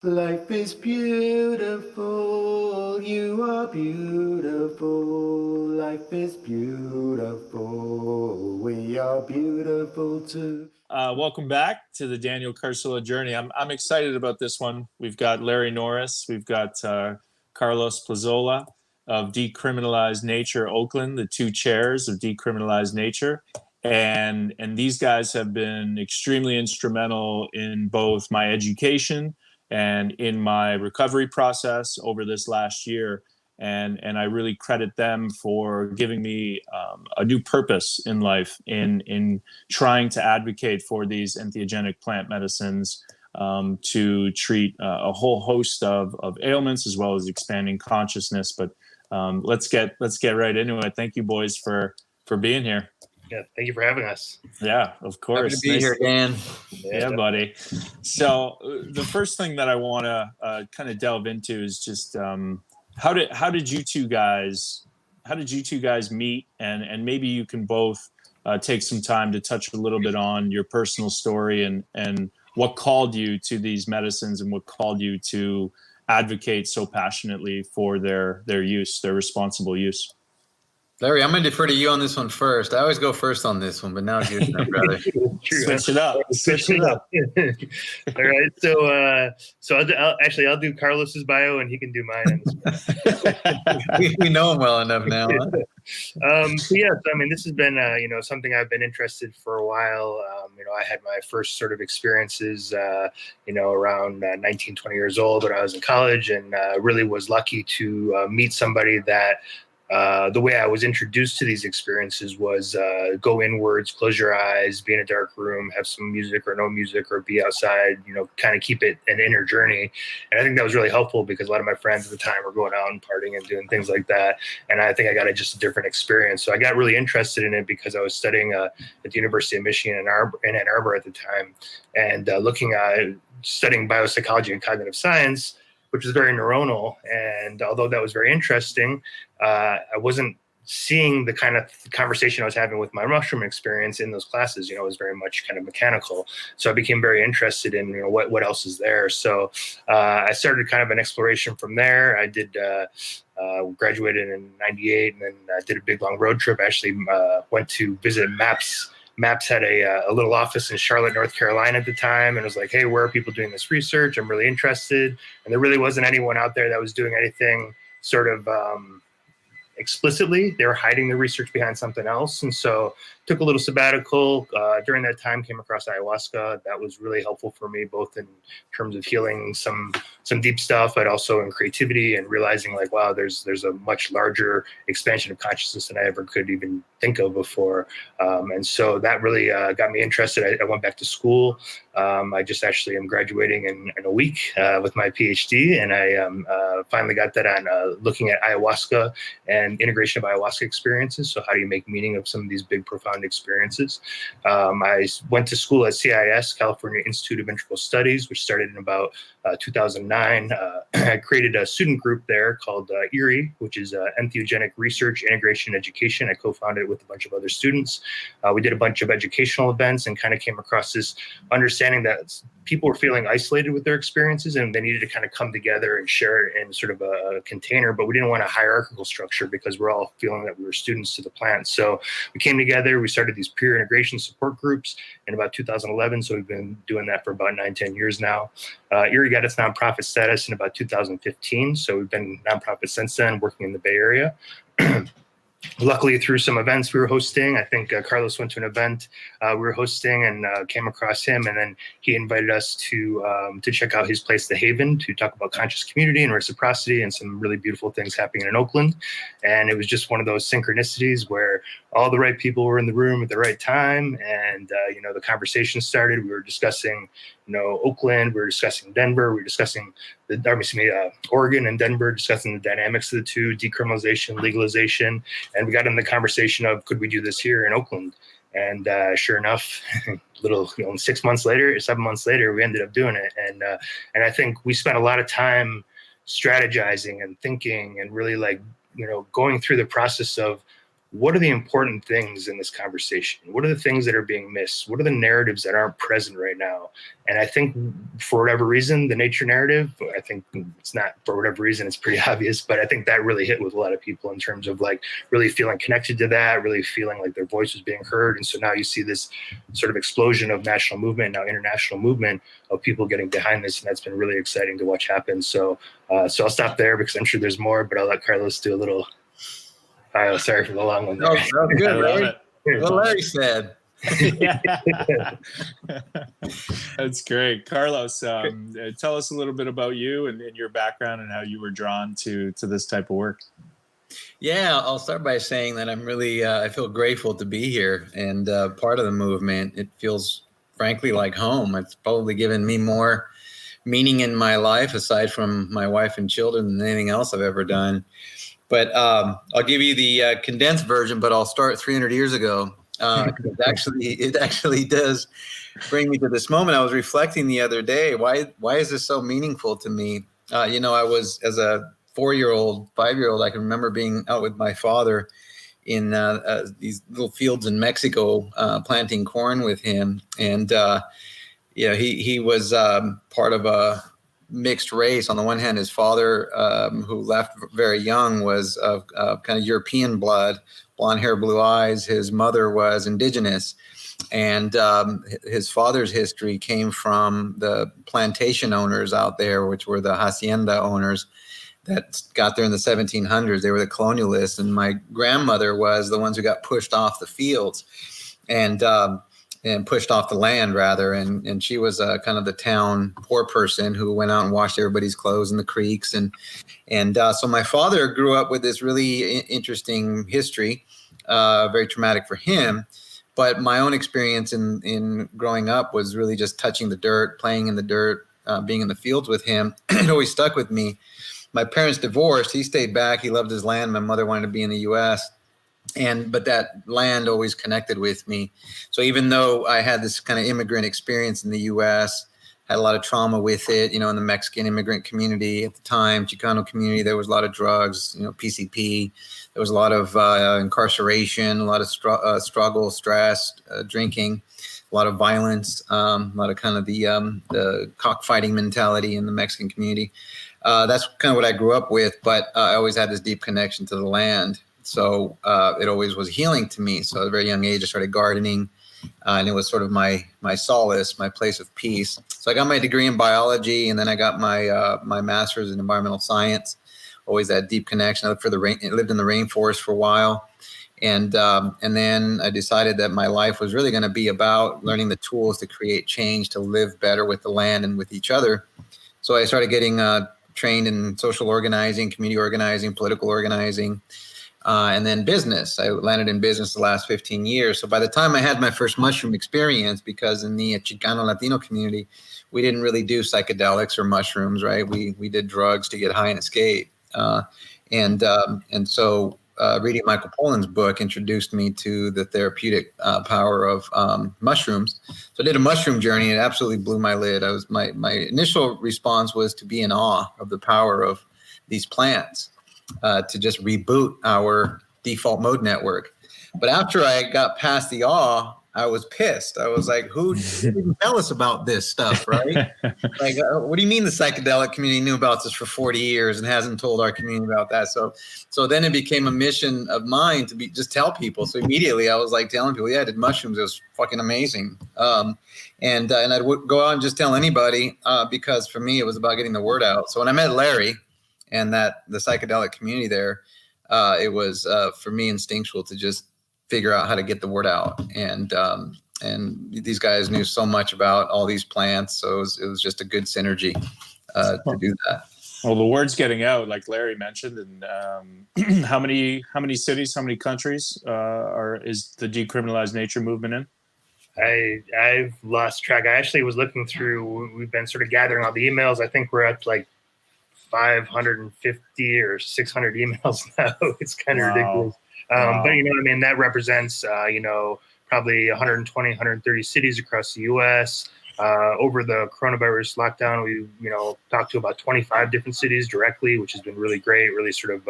Life is beautiful, you are beautiful. Life is beautiful, we are beautiful too. Welcome back to the Daniel Carcillo journey. I'm excited about this one. We've got Larry Norris, we've got Carlos Plazola of Decriminalized Nature, Oakland, the two chairs of Decriminalized Nature. And these guys have been extremely instrumental in both my education and in my recovery process over this last year. And I really credit them for giving me a new purpose in life in trying to advocate for these entheogenic plant medicines to treat a whole host of ailments as well as expanding consciousness. But let's get right into it. Thank you, boys, for being here. Yeah, thank you for having us. Yeah, of course. Happy to be here, Dan. Yeah, buddy. So the first thing that I want to kind of delve into is just how did you two guys meet, and maybe you can both take some time to touch a little bit on your personal story and what called you to these medicines and what called you to advocate so passionately for their use, their responsible use. Larry, I'm going to defer to you on this one first. I always go first on this one, but now it's your turn, brother. Switch it up. All right. So I'll do Carlos's bio and he can do mine. We know him well enough now. Huh? This has been, something I've been interested for a while. I had my first sort of experiences, around 19, 20 years old when I was in college, and really was lucky to meet somebody that the way I was introduced to these experiences was go inwards, close your eyes, be in a dark room, have some music or no music, or be outside, kind of keep it an inner journey. And I think that was really helpful because a lot of my friends at the time were going out and partying and doing things like that. And I think I got just a different experience. So I got really interested in it because I was studying at the University of Michigan in Ann Arbor at the time, and looking at studying biopsychology and cognitive science, which is very neuronal. And although that was very interesting, I wasn't seeing the kind of conversation I was having with my mushroom experience in those classes. It was very much kind of mechanical. So I became very interested in what else is there. So I started kind of an exploration from there. I did graduated in '98, and then did a big long road trip. I actually went to visit MAPS. MAPS had a little office in Charlotte, North Carolina at the time, and was like, hey, where are people doing this research? I'm really interested. And there really wasn't anyone out there that was doing anything sort of explicitly. They were hiding the research behind something else. And so took a little sabbatical. During that time, came across ayahuasca. That was really helpful for me, both in terms of healing some deep stuff, but also in creativity and realizing like, wow, there's a much larger expansion of consciousness than I ever could even think of before. And so that really got me interested. I went back to school. I just actually am graduating in a week with my PhD, and I finally got that on looking at ayahuasca and integration of ayahuasca experiences. So how do you make meaning of some of these big, profound experiences? I went to school at CIS, California Institute of Integral Studies, which started in about 2009. I created a student group there called ERIE, which is Entheogenic Research, Integration, Education. I co-founded it with a bunch of other students. We did a bunch of educational events and kind of came across this understanding that people were feeling isolated with their experiences and they needed to kind of come together and share it in sort of a container, but we didn't want a hierarchical structure because we're all feeling that we were students to the plant. So we came together, we started these peer integration support groups in about 2011. So we've been doing that for about 9-10 years now. ERIE got its nonprofit status in about 2015. So we've been nonprofit since then, working in the Bay Area. Luckily, through some events we were hosting, I think Carlos went to an event we were hosting and came across him, and then he invited us to check out his place, The Haven, to talk about conscious community and reciprocity and some really beautiful things happening in Oakland. And it was just one of those synchronicities where all the right people were in the room at the right time, and the conversation started. We were discussing Oakland, we were discussing Denver, we were discussing Oregon and Denver, discussing the dynamics of the two, decriminalization, legalization, and we got in the conversation of, could we do this here in Oakland? And sure enough, 7 months later, we ended up doing it. And I think we spent a lot of time strategizing and thinking and really going through the process of what are the important things in this conversation? What are the things that are being missed? What are the narratives that aren't present right now? And I think for whatever reason, the nature narrative, I think it's not for whatever reason, it's pretty obvious, but I think that really hit with a lot of people in terms of like really feeling connected to that, really feeling like their voice was being heard. And so now you see this sort of explosion of national movement, now international movement of people getting behind this. And that's been really exciting to watch happen. So I'll stop there because I'm sure there's more, but I'll let Carlos do a little. Sorry for the long one there. Oh, good, I love Larry. What Larry said. That's great. Carlos, tell us a little bit about you and your background and how you were drawn to this type of work. Yeah, I'll start by saying that I'm really, I feel grateful to be here and part of the movement. It feels, frankly, like home. It's probably given me more meaning in my life, aside from my wife and children, than anything else I've ever done. But I'll give you the condensed version, but I'll start 300 years ago. It actually does bring me to this moment. I was reflecting the other day. Why is this so meaningful to me? I was, as a 4-year-old, 5-year-old, I can remember being out with my father in these little fields in Mexico, planting corn with him. And, he was part of a mixed race. On the one hand, his father, who left very young, was of kind of European blood, blonde hair, blue eyes. His mother was indigenous. And his father's history came from the plantation owners out there, which were the hacienda owners that got there in the 1700s. They were the colonialists. And my grandmother was the ones who got pushed off the fields and pushed off the land, rather. And she was kind of the town poor person who went out and washed everybody's clothes in the creeks. And so my father grew up with this really interesting history, very traumatic for him. But my own experience in growing up was really just touching the dirt, playing in the dirt, being in the fields with him. It always stuck with me. My parents divorced. He stayed back. He loved his land. My mother wanted to be in the U.S., but that land always connected with me. So even though I had this kind of immigrant experience in the U.S., had a lot of trauma with it, in the Mexican immigrant community at the time, Chicano community, there was a lot of drugs, PCP. There was a lot of incarceration, a lot of struggle, stress, drinking, a lot of violence, a lot of kind of the cockfighting mentality in the Mexican community. That's kind of what I grew up with, but I always had this deep connection to the land. So it always was healing to me. So at a very young age, I started gardening, and it was sort of my solace, my place of peace. So I got my degree in biology, and then I got my master's in environmental science. Always that deep connection. I lived in the rainforest for a while, and then I decided that my life was really going to be about learning the tools to create change, to live better with the land and with each other. So I started getting trained in social organizing, community organizing, political organizing. And then business. I landed in business the last 15 years. So by the time I had my first mushroom experience, because in the Chicano Latino community, we didn't really do psychedelics or mushrooms, right? We did drugs to get high and escape. And so reading Michael Pollan's book introduced me to the therapeutic power of mushrooms. So I did a mushroom journey, and it absolutely blew my lid. My initial response was to be in awe of the power of these plants. To just reboot our default mode network. But after I got past the awe, I was pissed. I was like, who didn't tell us about this stuff, right? Like, what do you mean the psychedelic community knew about this for 40 years and hasn't told our community about that? So then it became a mission of mine to just tell people. So immediately I was like telling people, yeah, I did mushrooms. It was fucking amazing. And I would go out and just tell anybody because for me, it was about getting the word out. So when I met Larry, and the psychedelic community there, it was for me instinctual to just figure out how to get the word out. And these guys knew so much about all these plants, so it was just a good synergy to do that. Well, the word's getting out, like Larry mentioned. And how many cities, how many countries is the Decriminalized Nature movement in? I've lost track. I actually was looking through. We've been sort of gathering all the emails. I think we're at like 550 or 600 emails now. It's kind of ridiculous. But that represents, probably 120, 130 cities across the U.S. Over the coronavirus lockdown, we talked to about 25 different cities directly, which has been really great. Really sort of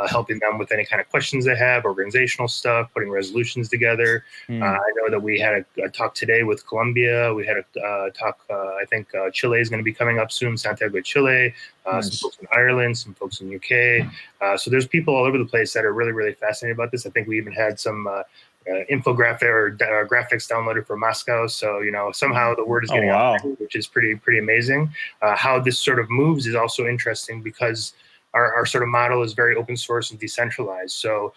helping them with any kind of questions they have, organizational stuff, putting resolutions together. I know that we had a talk today with Colombia. We had a talk. I think Chile is going to be coming up soon. Santiago, Chile. Some folks in Ireland, some folks in the UK. So there's people all over the place that are really, really fascinated about this. I think we even had some infographic or graphics downloaded from Moscow. So, somehow the word is getting out, which is pretty amazing. How this sort of moves is also interesting because our sort of model is very open source and decentralized. So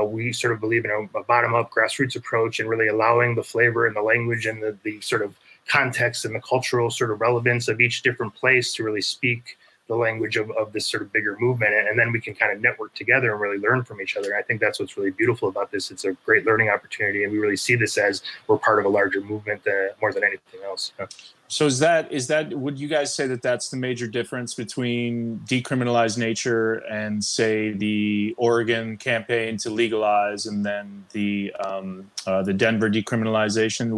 we sort of believe in a bottom-up grassroots approach and really allowing the flavor and the language and the sort of context and the cultural sort of relevance of each different place to really speak the language of this sort of bigger movement. And then we can kind of network together and really learn from each other. And I think that's what's really beautiful about this. It's a great learning opportunity. And we really see this as we're part of a larger movement more than anything else. So is that, would you guys say that that's the major difference between Decriminalize Nature and, say, the Oregon campaign to legalize and then the Denver decriminalization?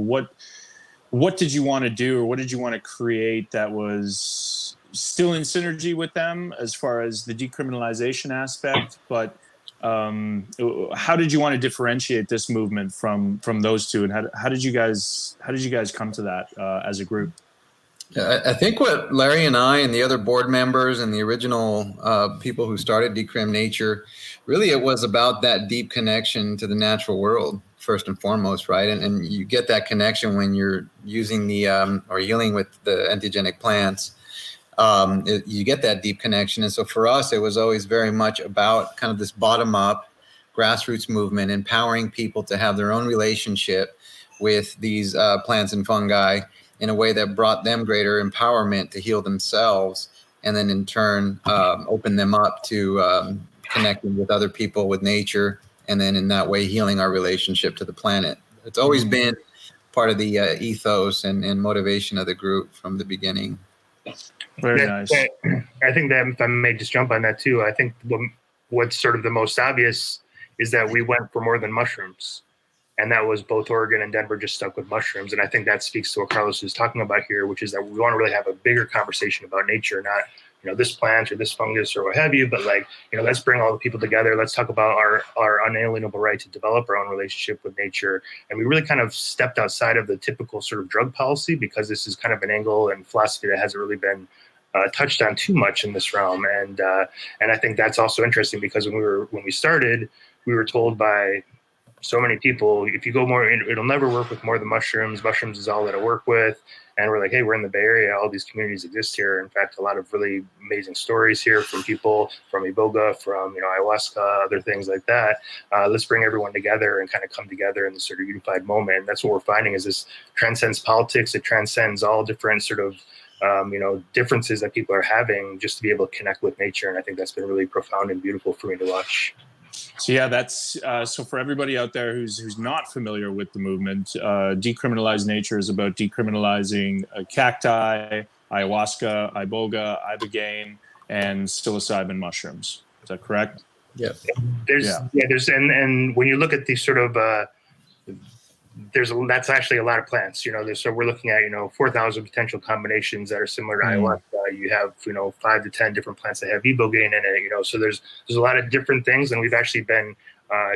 What did you want to do, or what did you want to create that was still in synergy with them as far as the decriminalization aspect, but how did you want to differentiate this movement from those two, and how did you guys come to that as a group? I think what Larry and I and the other board members and the original people who started Decrim Nature, really it was about that deep connection to the natural world first and foremost, right? And you get that connection when you're using the or healing with the entheogenic plants. You get that deep connection. And so for us, it was always very much about kind of this bottom-up grassroots movement, empowering people to have their own relationship with these plants and fungi in a way that brought them greater empowerment to heal themselves, and then in turn open them up to connecting with other people, with nature, and then in that way healing our relationship to the planet. It's always been part of the ethos and motivation of the group from the beginning. Very nice. I think that, if I may just jump on that too, I think what's sort of the most obvious is that we went for more than mushrooms. And that was both Oregon and Denver just stuck with mushrooms. And I think that speaks to what Carlos is talking about here, which is that we want to really have a bigger conversation about nature, not, this plant or this fungus or what have you, but let's bring all the people together. Let's talk about our unalienable right to develop our own relationship with nature. And we really kind of stepped outside of the typical sort of drug policy, because this is kind of an angle and philosophy that hasn't really been touched on too much in this realm. And I think that's also interesting, because when we started, we were told by so many people, if you go more, it'll never work with more than mushrooms. Mushrooms is all it'll work with. And we're like, hey, we're in the Bay Area. All these communities exist here. In fact, a lot of really amazing stories here from people from Iboga, from ayahuasca, other things like that. Let's bring everyone together and kind of come together in this sort of unified moment. And that's what we're finding, is this transcends politics. It transcends all different sort of differences that people are having, just to be able to connect with nature. And I think that's been really profound and beautiful for me to watch. So yeah, that's so for everybody out there who's not familiar with the movement, Decriminalize Nature is about decriminalizing cacti, ayahuasca, iboga, ibogaine, and psilocybin mushrooms. Is that correct? Yeah. There's and when you look at these sort of that's actually a lot of plants. So we're looking at 4,000 potential combinations that are similar to ayahuasca. You have 5 to 10 different plants that have ibogaine in it. So there's a lot of different things, and we've actually been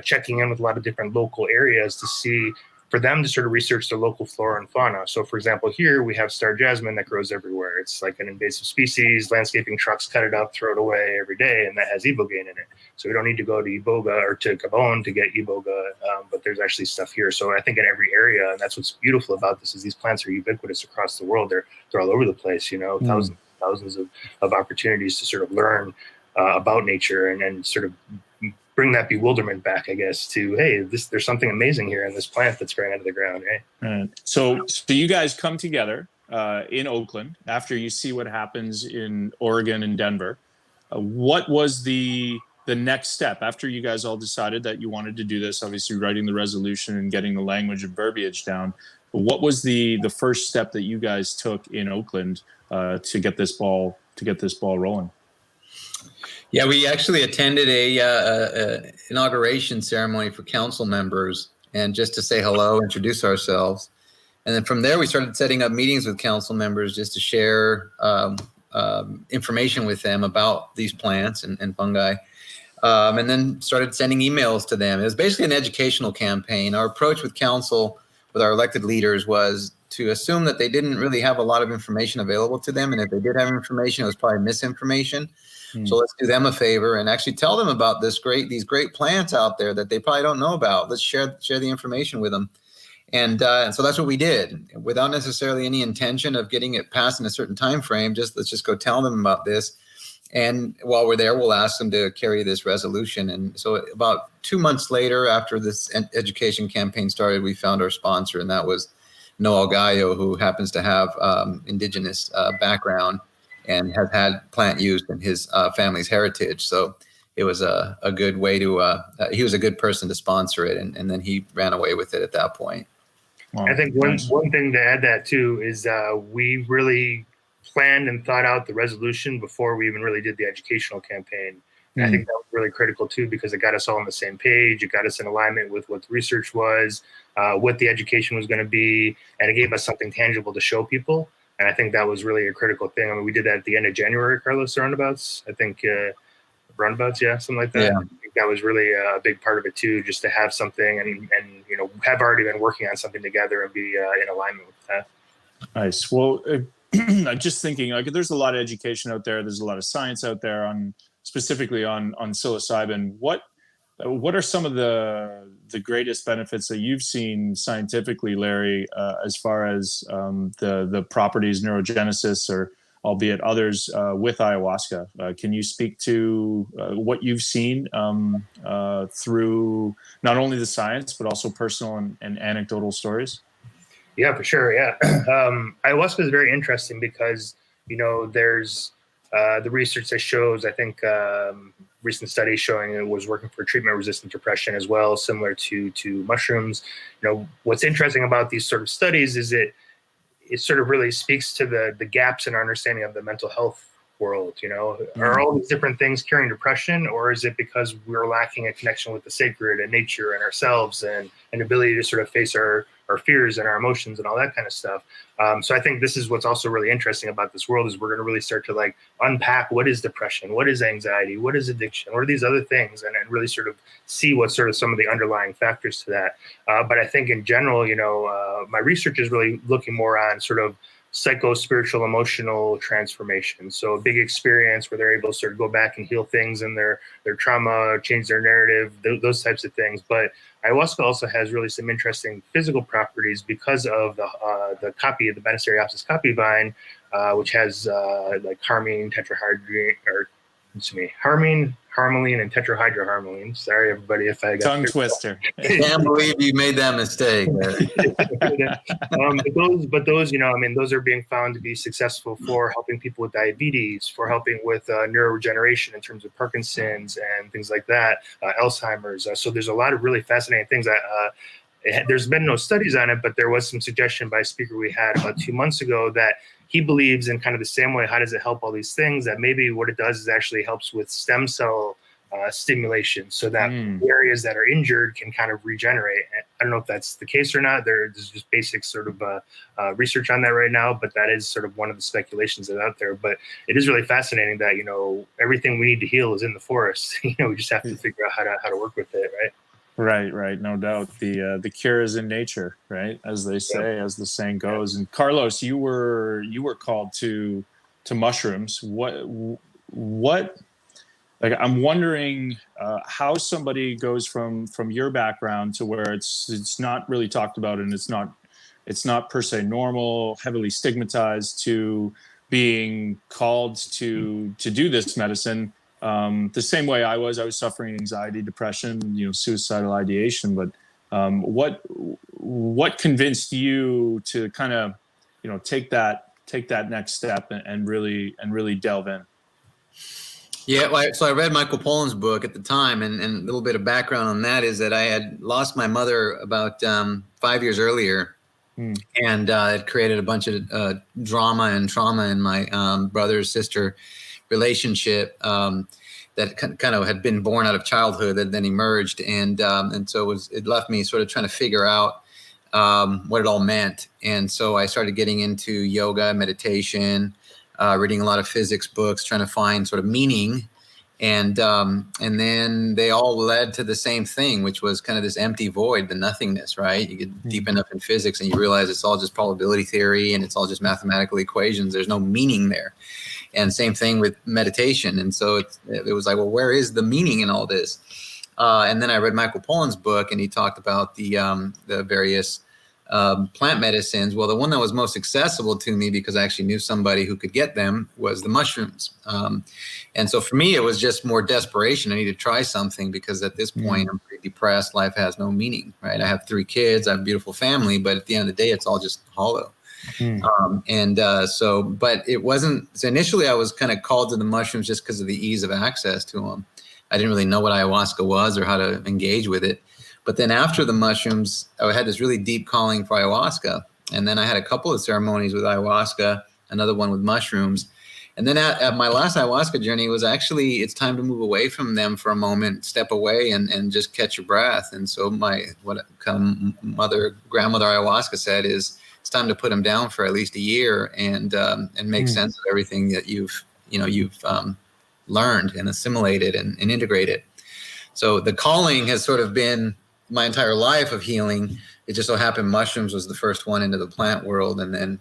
checking in with a lot of different local areas to see, for them to sort of research the local flora and fauna. So for example, here we have star jasmine that grows everywhere. It's like an invasive species. Landscaping trucks cut it up, throw it away every day, and that has ibogaine in it. So we don't need to go to Iboga or to Gabon to get Iboga, but there's actually stuff here. So I think in every area, and that's what's beautiful about this, is these plants are ubiquitous across the world. They're all over the place, thousands of opportunities to sort of learn about nature and sort of bring that bewilderment back, I guess, to, hey, there's something amazing here in this plant that's growing out of the ground, right? Right. So you guys come together in Oakland after you see what happens in Oregon and Denver. What was the next step after you guys all decided that you wanted to do this? Obviously, writing the resolution and getting the language and verbiage down. But what was the first step that you guys took in Oakland to get this ball rolling? Yeah, we actually attended a inauguration ceremony for council members, and just to say hello, introduce ourselves. And then from there, we started setting up meetings with council members just to share information with them about these plants and fungi. And then started sending emails to them. It was basically an educational campaign. Our approach with council, with our elected leaders, was to assume that they didn't really have a lot of information available to them. And if they did have information, it was probably misinformation. So let's do them a favor and actually tell them about these great plants out there that they probably don't know about. Let's share the information with them. And so that's what we did, without necessarily any intention of getting it passed in a certain time frame. Let's just go tell them about this. And while we're there, we'll ask them to carry this resolution. And so about 2 months later, after this education campaign started, we found our sponsor, and that was Noel Gallo, who happens to have indigenous background and has had plant use in his family's heritage. So it was a good way to, he was a good person to sponsor it. And then he ran away with it at that point. Wow. I think one thing to add that too is we really planned and thought out the resolution before we even really did the educational campaign. And I think that was really critical too, because it got us all on the same page. It got us in alignment with what the research was, what the education was going to be, and it gave us something tangible to show people. And I think that was really a critical thing. I mean, we did that at the end of January, Carlos, roundabouts. I think roundabouts, yeah, something like that. Yeah. I think that was really a big part of it too, just to have something and have already been working on something together and be in alignment with that. Nice. Well, I'm just thinking, like, there's a lot of education out there. There's a lot of science out there specifically on psilocybin. What are some of the greatest benefits that you've seen scientifically, Larry, as far as the properties, neurogenesis, or albeit others with ayahuasca? Can you speak to what you've seen through not only the science, but also personal and anecdotal stories? Yeah, for sure. Yeah. Ayahuasca is very interesting because, there's the research that shows, I think recent studies showing it was working for treatment-resistant depression as well, similar to mushrooms. What's interesting about these sort of studies is it sort of really speaks to the gaps in our understanding of the mental health world. Are all these different things curing depression, or is it because we're lacking a connection with the sacred and nature and ourselves and an ability to sort of face our fears and our emotions and all that kind of stuff? So I think this is what's also really interesting about this world is we're going to really start to unpack what is depression, what is anxiety, what is addiction, what are these other things, and then really sort of see what sort of some of the underlying factors to that. But I think in general, my research is really looking more on sort of psycho-spiritual emotional transformation. So a big experience where they're able to sort of go back and heal things in their trauma, change their narrative, those types of things. But ayahuasca also has really some interesting physical properties because of the copy of the Banisteriopsis copy vine, which has harmine, harmine, harmaline, and tetrahydroharmaline. Sorry, everybody, if I got tongue twister. Can't believe you made that mistake. But those, those are being found to be successful for helping people with diabetes, for helping with neuroregeneration in terms of Parkinson's and things like that, Alzheimer's. So there's a lot of really fascinating things that. There's been no studies on it, but there was some suggestion by a speaker we had about 2 months ago that he believes in kind of the same way. How does it help all these things? That maybe what it does is actually helps with stem cell stimulation, so that the areas that are injured can kind of regenerate. I don't know if that's the case or not. There's just basic sort of research on that right now, but that is sort of one of the speculations that's out there. But it is really fascinating that everything we need to heal is in the forest. We just have to figure out how to work with it, right? Right, no doubt. The cure is in nature, right? As they say, as the saying goes. And Carlos, you were called to mushrooms. What? Like, I'm wondering how somebody goes from your background to where it's not really talked about and it's not per se normal, heavily stigmatized, to being called to do this medicine. The same way I was suffering anxiety, depression, suicidal ideation. But what convinced you to kind of, take that next step and really delve in? Yeah, so I read Michael Pollan's book at the time, and a little bit of background on that is that I had lost my mother about 5 years earlier, and it created a bunch of drama and trauma in my brother-sister relationship that kind of had been born out of childhood that then emerged, and so it left me sort of trying to figure out what it all meant. And so I started getting into yoga, meditation, reading a lot of physics books, trying to find sort of meaning. And then they all led to the same thing, which was kind of this empty void, the nothingness, right? You get deep enough in physics and you realize it's all just probability theory and it's all just mathematical equations. There's no meaning there. And same thing with meditation. And so it was like, well, where is the meaning in all this? And then I read Michael Pollan's book, and he talked about the various plant medicines. Well, the one that was most accessible to me, because I actually knew somebody who could get them, was the mushrooms. And so for me, it was just more desperation. I need to try something, because at this point, I'm pretty depressed. Life has no meaning, right? I have 3 kids. I have a beautiful family, but at the end of the day, it's all just hollow. But it wasn't. So initially, I was kind of called to the mushrooms just because of the ease of access to them. I didn't really know what ayahuasca was or how to engage with it. But then after the mushrooms, I had this really deep calling for ayahuasca. And then I had a couple of ceremonies with ayahuasca, another one with mushrooms. And then at my last ayahuasca journey, was actually, it's time to move away from them for a moment, step away and just catch your breath. And so grandmother ayahuasca said is, it's time to put them down for at least a year and make sense of everything that you've learned and assimilated and integrated. So the calling has sort of been my entire life of healing. It just so happened mushrooms was the first one into the plant world. And then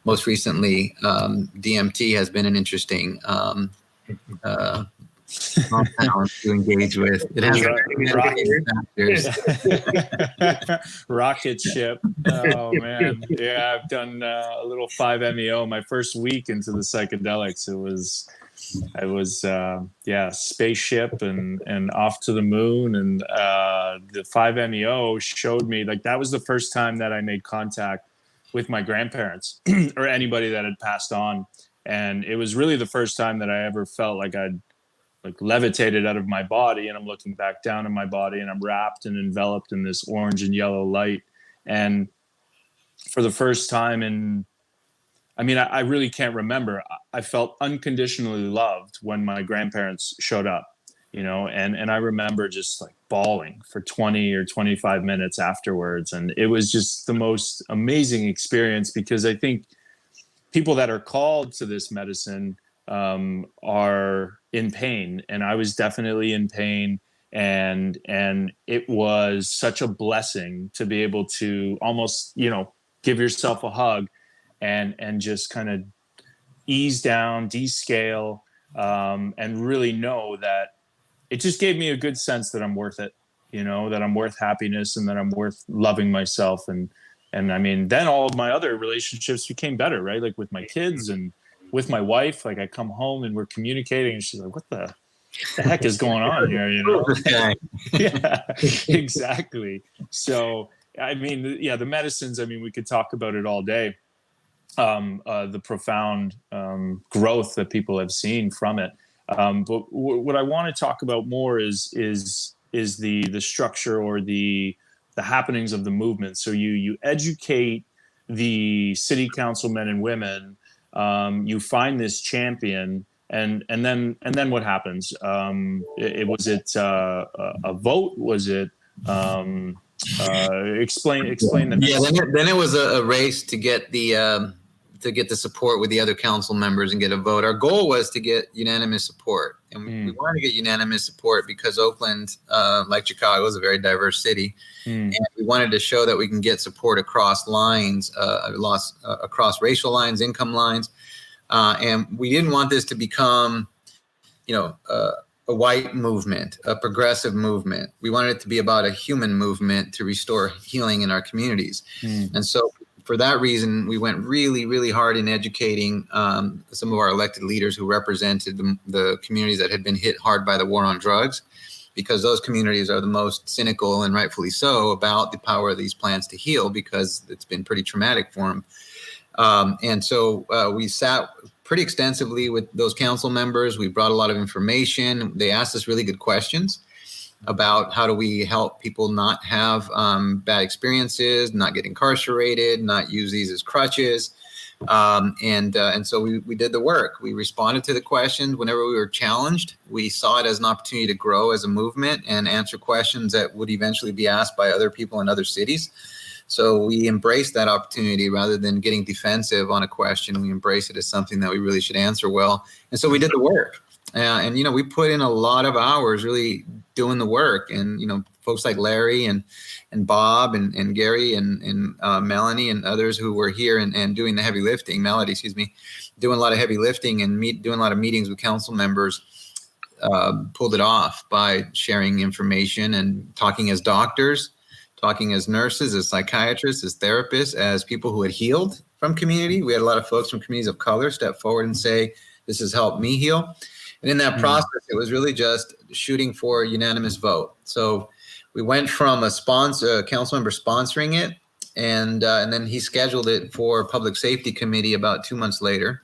most recently, DMT has been an interesting compound to engage with. It has rocket ship. Oh man, yeah, I've done a little 5-MeO. My first week into the psychedelics, I was spaceship and off to the moon, and the 5-MeO showed me, like, that was the first time that I made contact with my grandparents or anybody that had passed on, and it was really the first time that I ever felt like I'd levitated out of my body, and I'm looking back down in my body, and I'm wrapped and enveloped in this orange and yellow light. And for the first time I really can't remember. I felt unconditionally loved when my grandparents showed up, and I remember just like bawling for 20 or 25 minutes afterwards. And it was just the most amazing experience, because I think people that are called to this medicine are in pain, and I was definitely in pain, and it was such a blessing to be able to almost give yourself a hug and just kind of ease down, descale, and really know that it just gave me a good sense that I'm worth it, that I'm worth happiness and that I'm worth loving myself. And I mean, then all of my other relationships became better, right? Like with my kids and with my wife, like I come home and we're communicating, and she's like, what the heck is going on here? Yeah, exactly. So, I mean, the medicines, I mean, we could talk about it all day. The profound growth that people have seen from it. But what I want to talk about more is the structure or the happenings of the movement. So you educate the city council men and women. You find this champion, and then what happens? Was it a vote? Was it explain the then it was a race to get the support with the other council members and get a vote. Our goal was to get unanimous support, and we wanted to get unanimous support because Oakland, like Chicago, is a very diverse city, and we wanted to show that we can get support across lines, across racial lines, income lines, and we didn't want this to become, a white movement, a progressive movement. We wanted it to be about a human movement to restore healing in our communities. And so for that reason, we went really, really hard in educating some of our elected leaders who represented the communities that had been hit hard by the war on drugs, because those communities are the most cynical, and rightfully so, about the power of these plants to heal, because it's been pretty traumatic for them. And so we sat pretty extensively with those council members. We brought a lot of information. They asked us really good questions about how do we help people not have bad experiences, not get incarcerated, not use these as crutches. And so we did the work. We responded to the questions. Whenever we were challenged, we saw it as an opportunity to grow as a movement and answer questions that would eventually be asked by other people in other cities. So we embrace that opportunity rather than getting defensive on a question. We embrace it as something that we really should answer well. And so we did the work. And, you know, we put in a lot of hours really doing the work. And, you know, folks like Larry and Bob and Gary and Melanie and others who were here and doing the heavy lifting, Melody, excuse me, doing a lot of heavy lifting and doing a lot of meetings with council members, pulled it off by sharing information and talking as doctors, talking as nurses, as psychiatrists, as therapists, as people who had healed from community. We had a lot of folks from communities of color step forward and say, this has helped me heal. And in that process, it was really just shooting for a unanimous vote. So we went from a council member sponsoring it, and then he scheduled it for public safety committee about 2 months later.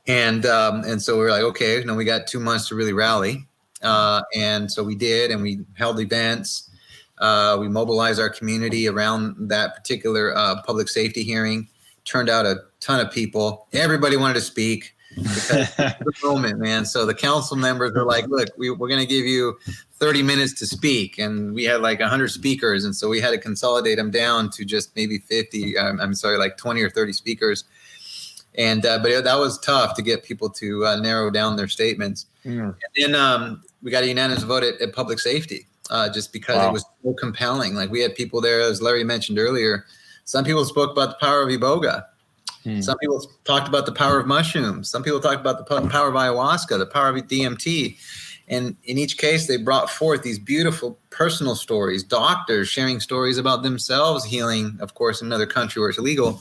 And so we were like, okay, you know, we got 2 months to really rally. And so we did, and we held events. We mobilized our community around that particular public safety hearing. Turned out a ton of people. Everybody wanted to speak because it's the moment, man. So the council members were like, look, we're going to give you 30 minutes to speak. And we had like 100 speakers. And so we had to consolidate them down to just maybe 50, like 20 or 30 speakers. And but that was tough to get people to narrow down their statements. And then we got a unanimous vote at public safety, just because it was so compelling. Like we had people there, as Larry mentioned earlier. Some people spoke about the power of Iboga. Some people talked about the power of mushrooms. Some people talked about the power of ayahuasca, the power of DMT. And in each case, they brought forth these beautiful personal stories, doctors sharing stories about themselves healing, of course, in another country where it's illegal,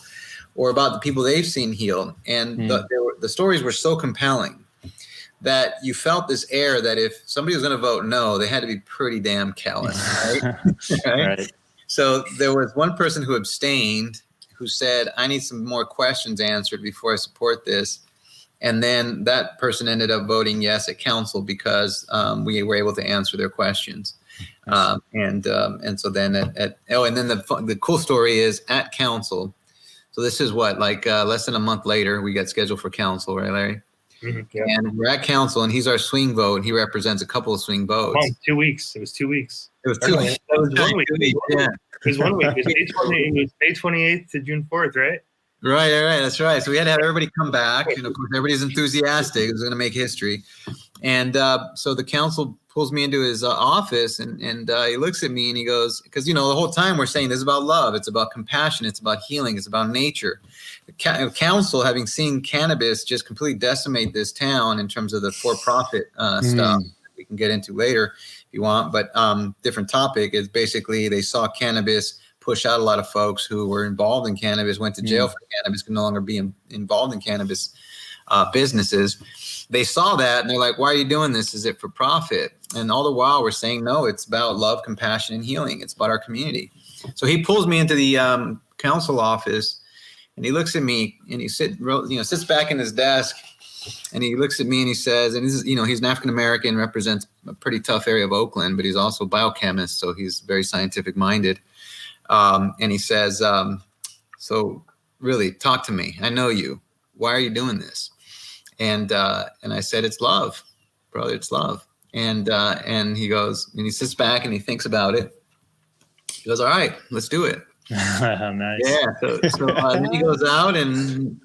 or about the people they've seen healed. And the stories were so compelling that you felt this air that if somebody was going to vote no, they had to be pretty damn callous, right? Right? So there was one person who abstained, who said, I need some more questions answered before I support this. And then that person ended up voting yes at council because we were able to answer their questions. And so then and then the cool story is at council. So this is what, like less than a month later, we got scheduled for council, right, Larry? Mm-hmm, yeah. And we're at council, and he's our swing vote, and he represents a couple of swing votes. 2 weeks. It was 2 weeks. It was 2 weeks. That was 1 week. Yeah. It was 1 week. It was May 28th to June 4th, right? Right. That's right. So we had to have everybody come back. And of course, everybody's enthusiastic. It was going to make history. And so the council pulls me into his office, and he looks at me and he goes, because, you know, the whole time we're saying this is about love. It's about compassion. It's about healing. It's about nature. The council, having seen cannabis just completely decimate this town in terms of the for-profit stuff we can get into later if you want. But different topic is basically they saw cannabis push out a lot of folks who were involved in cannabis, went to jail for cannabis, could no longer be involved in cannabis businesses. They saw that and they're like, why are you doing this? Is it for profit? And all the while we're saying, no, it's about love, compassion, and healing. It's about our community. So he pulls me into the council office and he looks at me and he sits back in his desk and he looks at me and he says, and this is, you know, he's an African-American, represents a pretty tough area of Oakland, but he's also a biochemist. So he's very scientific minded. And he says, so really talk to me. I know you. Why are you doing this? And I said, it's love, brother. It's love. And he goes, and he sits back and he thinks about it. He goes, all right, let's do it. Nice. Yeah. So then he goes out and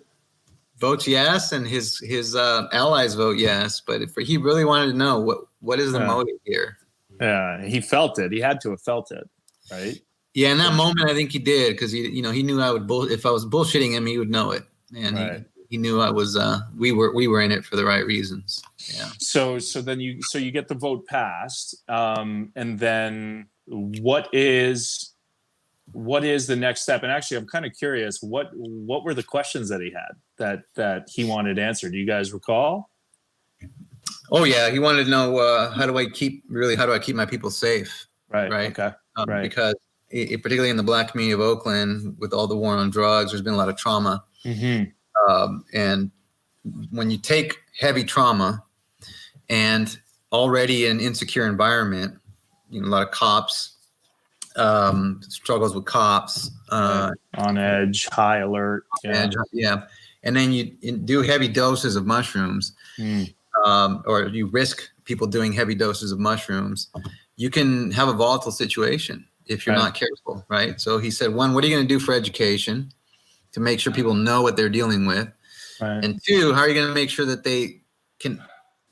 votes yes, and his allies vote yes. But he really wanted to know what is the motive here. Yeah, he felt it. He had to have felt it, right? Yeah, in that moment, I think he did because he knew I would if I was bullshitting him, he would know it, and he knew I was. We were in it for the right reasons. Yeah. So then you get the vote passed, and then what is the next step? And actually, I'm kind of curious. What were the questions that he had that he wanted answered? Do you guys recall? Oh yeah, he wanted to know how do I keep my people safe? Right. Okay. Right. Because particularly in the Black community of Oakland, with all the war on drugs, there's been a lot of trauma. Mm-hmm. And when you take heavy trauma and already an insecure environment, a lot of cops, struggles with cops, on edge, high alert. Yeah. And then you do heavy doses of mushrooms, or you risk people doing heavy doses of mushrooms, you can have a volatile situation. if you're Right. not careful, right? So he said, one, what are you going to do for education to make sure people know what they're dealing with? Right. And two, how are you going to make sure that they can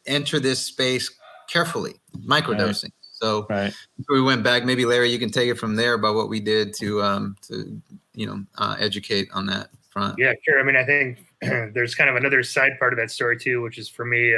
enter this space carefully, microdosing? So Right. we went back. Maybe Larry, you can take it from there about what we did to educate on that front. Yeah, sure. I mean, I think there's kind of another side part of that story too, which is for me,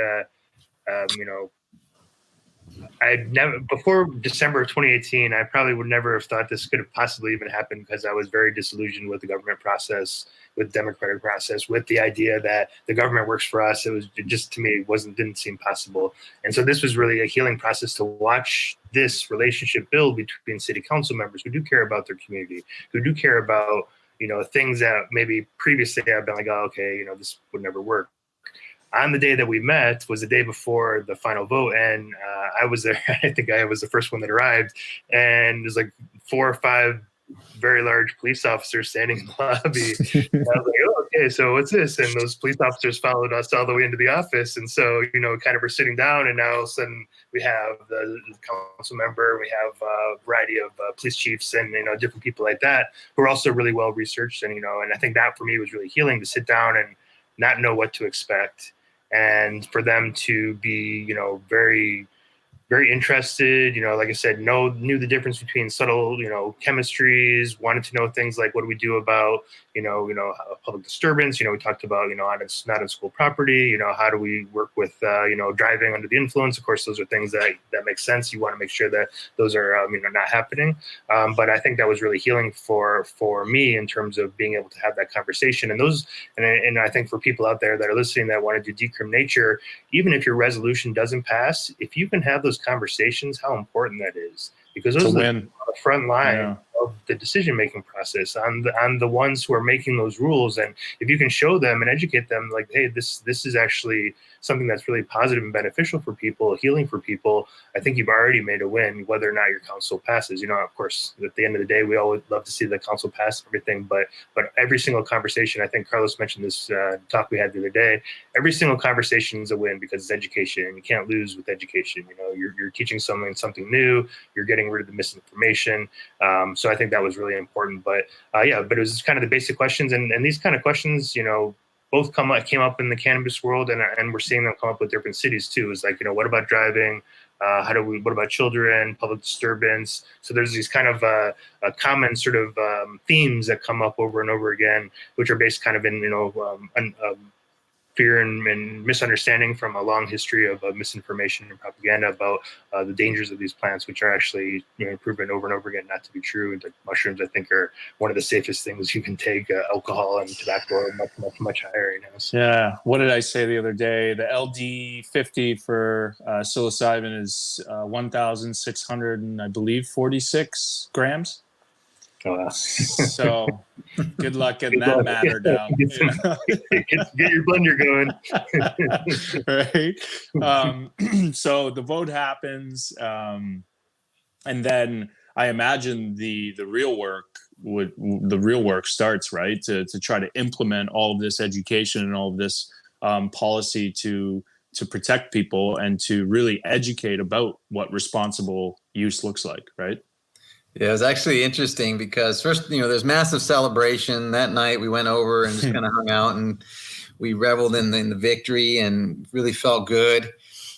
I never, before December of 2018, I probably would never have thought this could have possibly even happened, because I was very disillusioned with the government process, with the democratic process, with the idea that the government works for us. It just, to me, didn't seem possible. And so this was really a healing process to watch this relationship build between city council members who do care about their community, who do care about, things that maybe previously I've been like, oh, okay, this would never work. On the day that we met was the day before the final vote, and I was there. I think I was the first one that arrived, and there's like 4 or 5 very large police officers standing in the lobby. And I was like, oh, okay, so what's this? And those police officers followed us all the way into the office, and so kind of we're sitting down, and now all of a sudden we have the council member, we have a variety of police chiefs, and different people like that who are also really well researched, and and I think that for me was really healing, to sit down and not know what to expect. And for them to be, very, very interested, like I said, knew the difference between subtle, chemistries, wanted to know things like, what do we do about, public disturbance? We talked about, not on school property, how do we work with, driving under the influence? Of course, those are things that make sense. You want to make sure that those are, not happening. But I think that was really healing for me in terms of being able to have that conversation. And I think for people out there that are listening that want to do Decriminalize Nature, even if your resolution doesn't pass, if you can have those conversations, how important that is, because those are the front line of the decision-making process, on the ones who are making those rules. And if you can show them and educate them, like, hey, this is actually something that's really positive and beneficial for people, healing for people, I think you've already made a win, whether or not your council passes. Of course, at the end of the day, we always love to see the council pass everything, but every single conversation, I think Carlos mentioned this talk we had the other day, every single conversation is a win, because it's education, and you can't lose with education. You're teaching someone something new, you're getting rid of the misinformation. So I think that was really important. But it was kind of the basic questions, and these kind of questions, both came up in the cannabis world, and we're seeing them come up with different cities too. It's like, what about driving? What about children, public disturbance? So there's these kind of common sort of themes that come up over and over again, which are based kind of in, fear and misunderstanding from a long history of misinformation and propaganda about the dangers of these plants, which are actually proven over and over again not to be true. And mushrooms, I think, are one of the safest things you can take. Alcohol and tobacco are much, much, much higher. So. Yeah. What did I say the other day? The LD50 for psilocybin is 1,600 and I believe 46 grams. Oh, wow. So good luck getting that matter down. Get your blender going. Right. So the vote happens, and then I imagine the real work starts, right? To try to implement all of this education and all of this policy to protect people and to really educate about what responsible use looks like, right? Yeah, it was actually interesting because first, there's massive celebration. That night we went over and just kind of hung out, and we reveled in the victory and really felt good.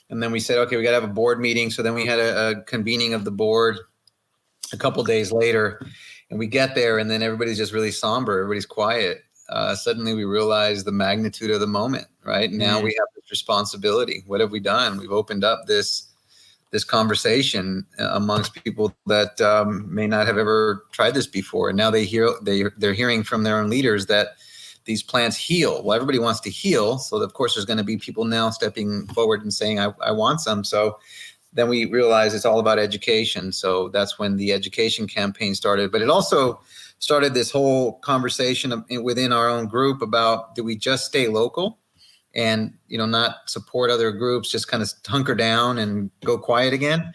And then we said, okay, we got to have a board meeting. So then we had a convening of the board a couple days later, and we get there, and then everybody's just really somber. Everybody's quiet. Suddenly we realized the magnitude of the moment, right? And now we have this responsibility. What have we done? We've opened up this conversation amongst people that may not have ever tried this before. And now they're hearing from their own leaders that these plants heal. Well, everybody wants to heal. So of course there's going to be people now stepping forward and saying, I want some. So then we realized it's all about education. So that's when the education campaign started. But it also started this whole conversation within our own group about, do we just stay local and not support other groups, just kind of hunker down and go quiet again?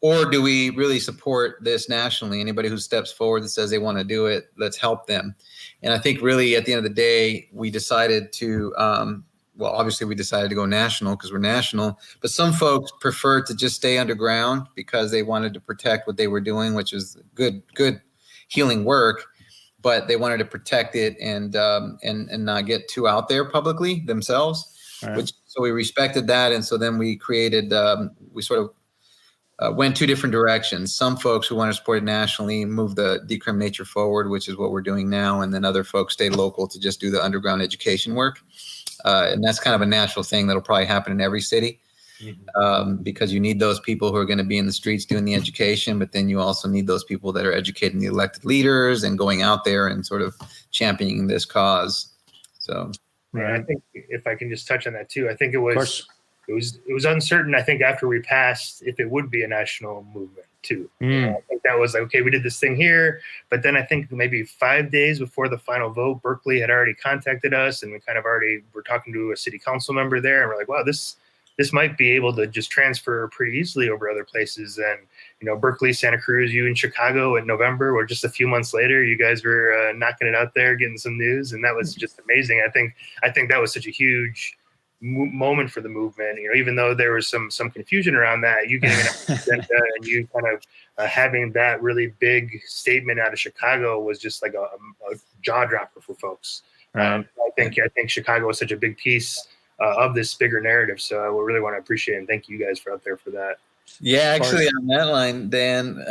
Or do we really support this nationally? Anybody who steps forward that says they want to do it, let's help them. And I think really at the end of the day, we decided to well, obviously we decided to go national because we're national, but some folks prefer to just stay underground because they wanted to protect what they were doing, which is good healing work, but they wanted to protect it and not get too out there publicly themselves. Right. So we respected that. And so then we created, we sort of went two different directions. Some folks who want to support it nationally moved the Decriminalize Nature forward, which is what we're doing now. And then other folks stayed local to just do the underground education work. And that's kind of a natural thing that'll probably happen in every city, because you need those people who are going to be in the streets doing the education, but then you also need those people that are educating the elected leaders and going out there and sort of championing this cause. So, I think if I can just touch on that too, I think it was uncertain, I think, after we passed, if it would be a national movement too. I think that was like, okay, we did this thing here, but then I think maybe 5 days before the final vote, Berkeley had already contacted us, and we kind of already were talking to a city council member there, and we're like, wow, this might be able to just transfer pretty easily over other places. And, you know, Berkeley, Santa Cruz, you in Chicago in November, or just a few months later, you guys were knocking it out there, getting some news, and that was just amazing. I think that was such a huge moment for the movement. You know, even though there was some confusion around that, you getting an agenda and you kind of having that really big statement out of Chicago was just like a jaw dropper for folks. Right. I think Chicago was such a big piece of this bigger narrative. So I really want to appreciate and thank you guys for out there for that. yeah, actually on that line, Dan,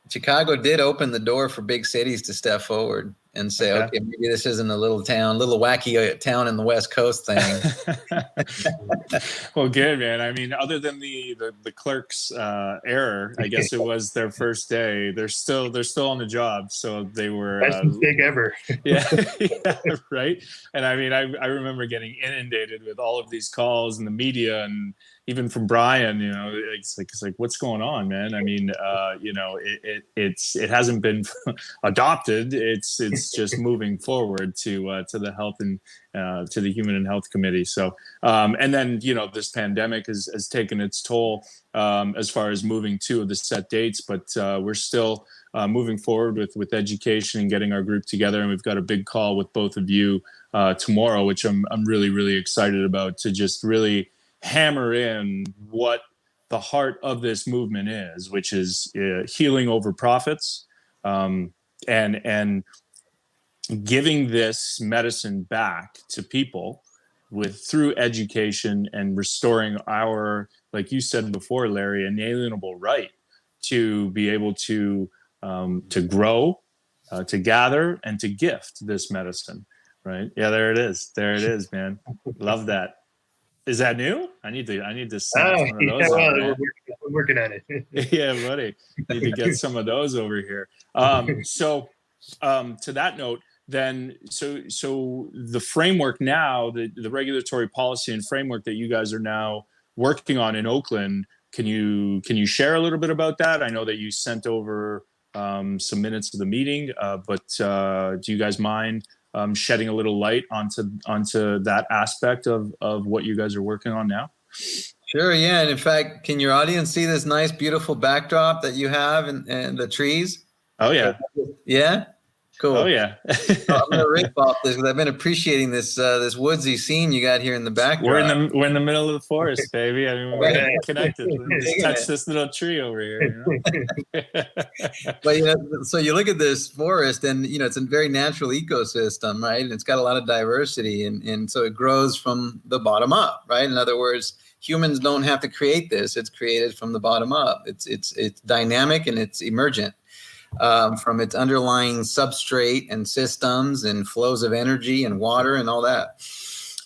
Chicago did open the door for big cities to step forward and say, okay, maybe this isn't a little wacky town in the West Coast thing. Well, good, man. I mean, other than the clerk's error, I guess it was their first day. They're still on the job, so they were best big ever. yeah, right. And I mean, I remember getting inundated with all of these calls in the media, and even from Brian, you know, it's like what's going on, man? I mean, you know, it hasn't been adopted. It's just moving forward to the health and to the Human and Health Committee. So, and then, you know, this pandemic has taken its toll as far as moving two of the set dates, but we're still moving forward with education and getting our group together. And we've got a big call with both of you tomorrow, which I'm really, really excited about, to just really hammer in what the heart of this movement is, which is healing over profits, and giving this medicine back to people through education and restoring our, like you said before, Larry, inalienable right to be able to grow, to gather, and to gift this medicine. Right? Yeah, there it is, man. Love that. Is that new? I need to send one of those. We're working on it. Yeah, buddy. Need to get some of those over here. So to that note, then, so the framework now, the regulatory policy and framework that you guys are now working on in Oakland, can you share a little bit about that? I know that you sent over some minutes of the meeting, but do you guys mind shedding a little light onto that aspect of what you guys are working on now? Sure, yeah. And in fact, can your audience see this nice, beautiful backdrop that you have and the trees? Oh, yeah. Yeah? Cool. Oh, yeah. I'm going to rip off this because I've been appreciaing this woodsy scene you got here in the backdrop. We're in the middle of the forest, baby. I mean, we're connected. Just touch this little tree over here. You know? But, you know, so you look at this forest and, you know, it's a very natural ecosystem, right? And it's got a lot of diversity. And so it grows from the bottom up, right? In other words, humans don't have to create this. It's created from the bottom up. It's dynamic and it's emergent. From its underlying substrate and systems and flows of energy and water and all that.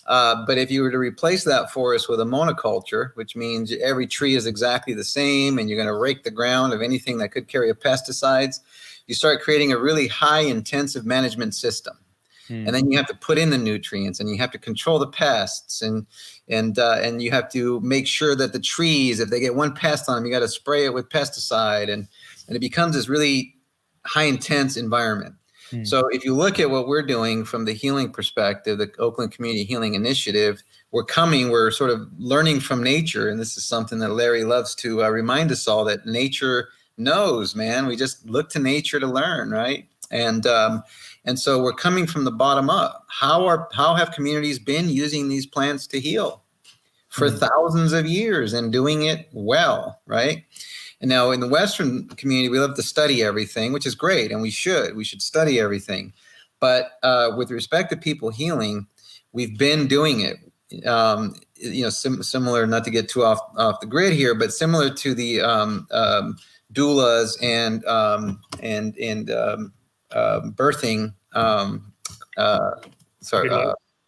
But if you were to replace that forest with a monoculture, which means every tree is exactly the same and you're going to rake the ground of anything that could carry pesticides, you start creating a really high intensive management system. And then you have to put in the nutrients and you have to control the pests and you have to make sure that the trees, if they get one pest on them, you got to spray it with pesticide and it becomes this really high intense environment. So if you look at what we're doing from the healing perspective, the Oakland Community Healing Initiative, we're sort of learning from nature. And this is something that Larry loves to remind us all, that nature knows, man. We just look to nature to learn, right? And And so we're coming from the bottom up. How have communities been using these plants to heal for thousands of years and doing it well, right? And now in the Western community, we love to study everything, which is great, and we should study everything. But with respect to people healing, we've been doing it. Similar, not to get too off the grid here, but similar to the doulas and birthing.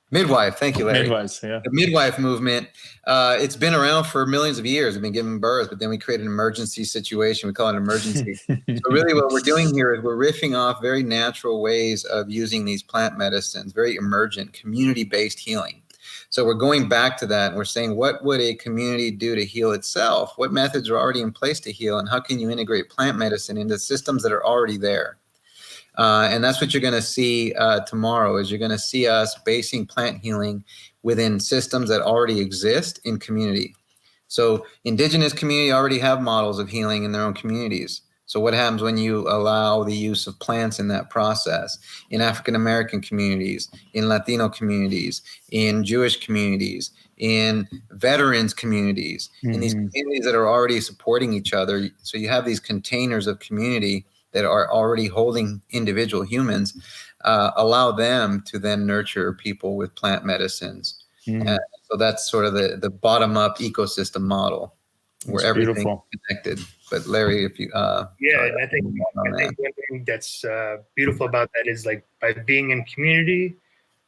Midwife. Thank you, Larry. Midwives, yeah. The midwife movement. It's been around for millions of years. We've been giving birth, but then we create an emergency situation. We call it an emergency. So really what we're doing here is we're riffing off very natural ways of using these plant medicines, very emergent, community-based healing. So we're going back to that, and we're saying, what would a community do to heal itself? What methods are already in place to heal, and how can you integrate plant medicine into systems that are already there? And that's what you're going to see tomorrow, is you're going to see us basing plant healing within systems that already exist in community. So indigenous community already have models of healing in their own communities. So what happens when you allow the use of plants in that process? In African-American communities, in Latino communities, in Jewish communities, in veterans communities, in these communities that are already supporting each other. So you have these containers of community that are already holding individual humans, allow them to then nurture people with plant medicines. So that's sort of the bottom-up ecosystem model where everything is connected. But Larry, if you and I think one thing that's beautiful about that is, like, by being in community,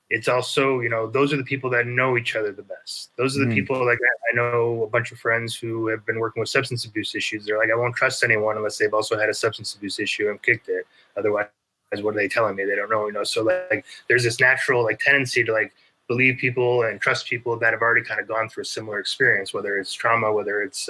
it's also, those are the people that know each other the best. Those are the people, like, I know a bunch of friends who have been working with substance abuse issues. They're like, I won't trust anyone unless they've also had a substance abuse issue and kicked it. Otherwise, what are they telling me? They don't know, So, like, there's this natural, like, tendency to, like, believe people and trust people that have already kind of gone through a similar experience, whether it's trauma, whether it's,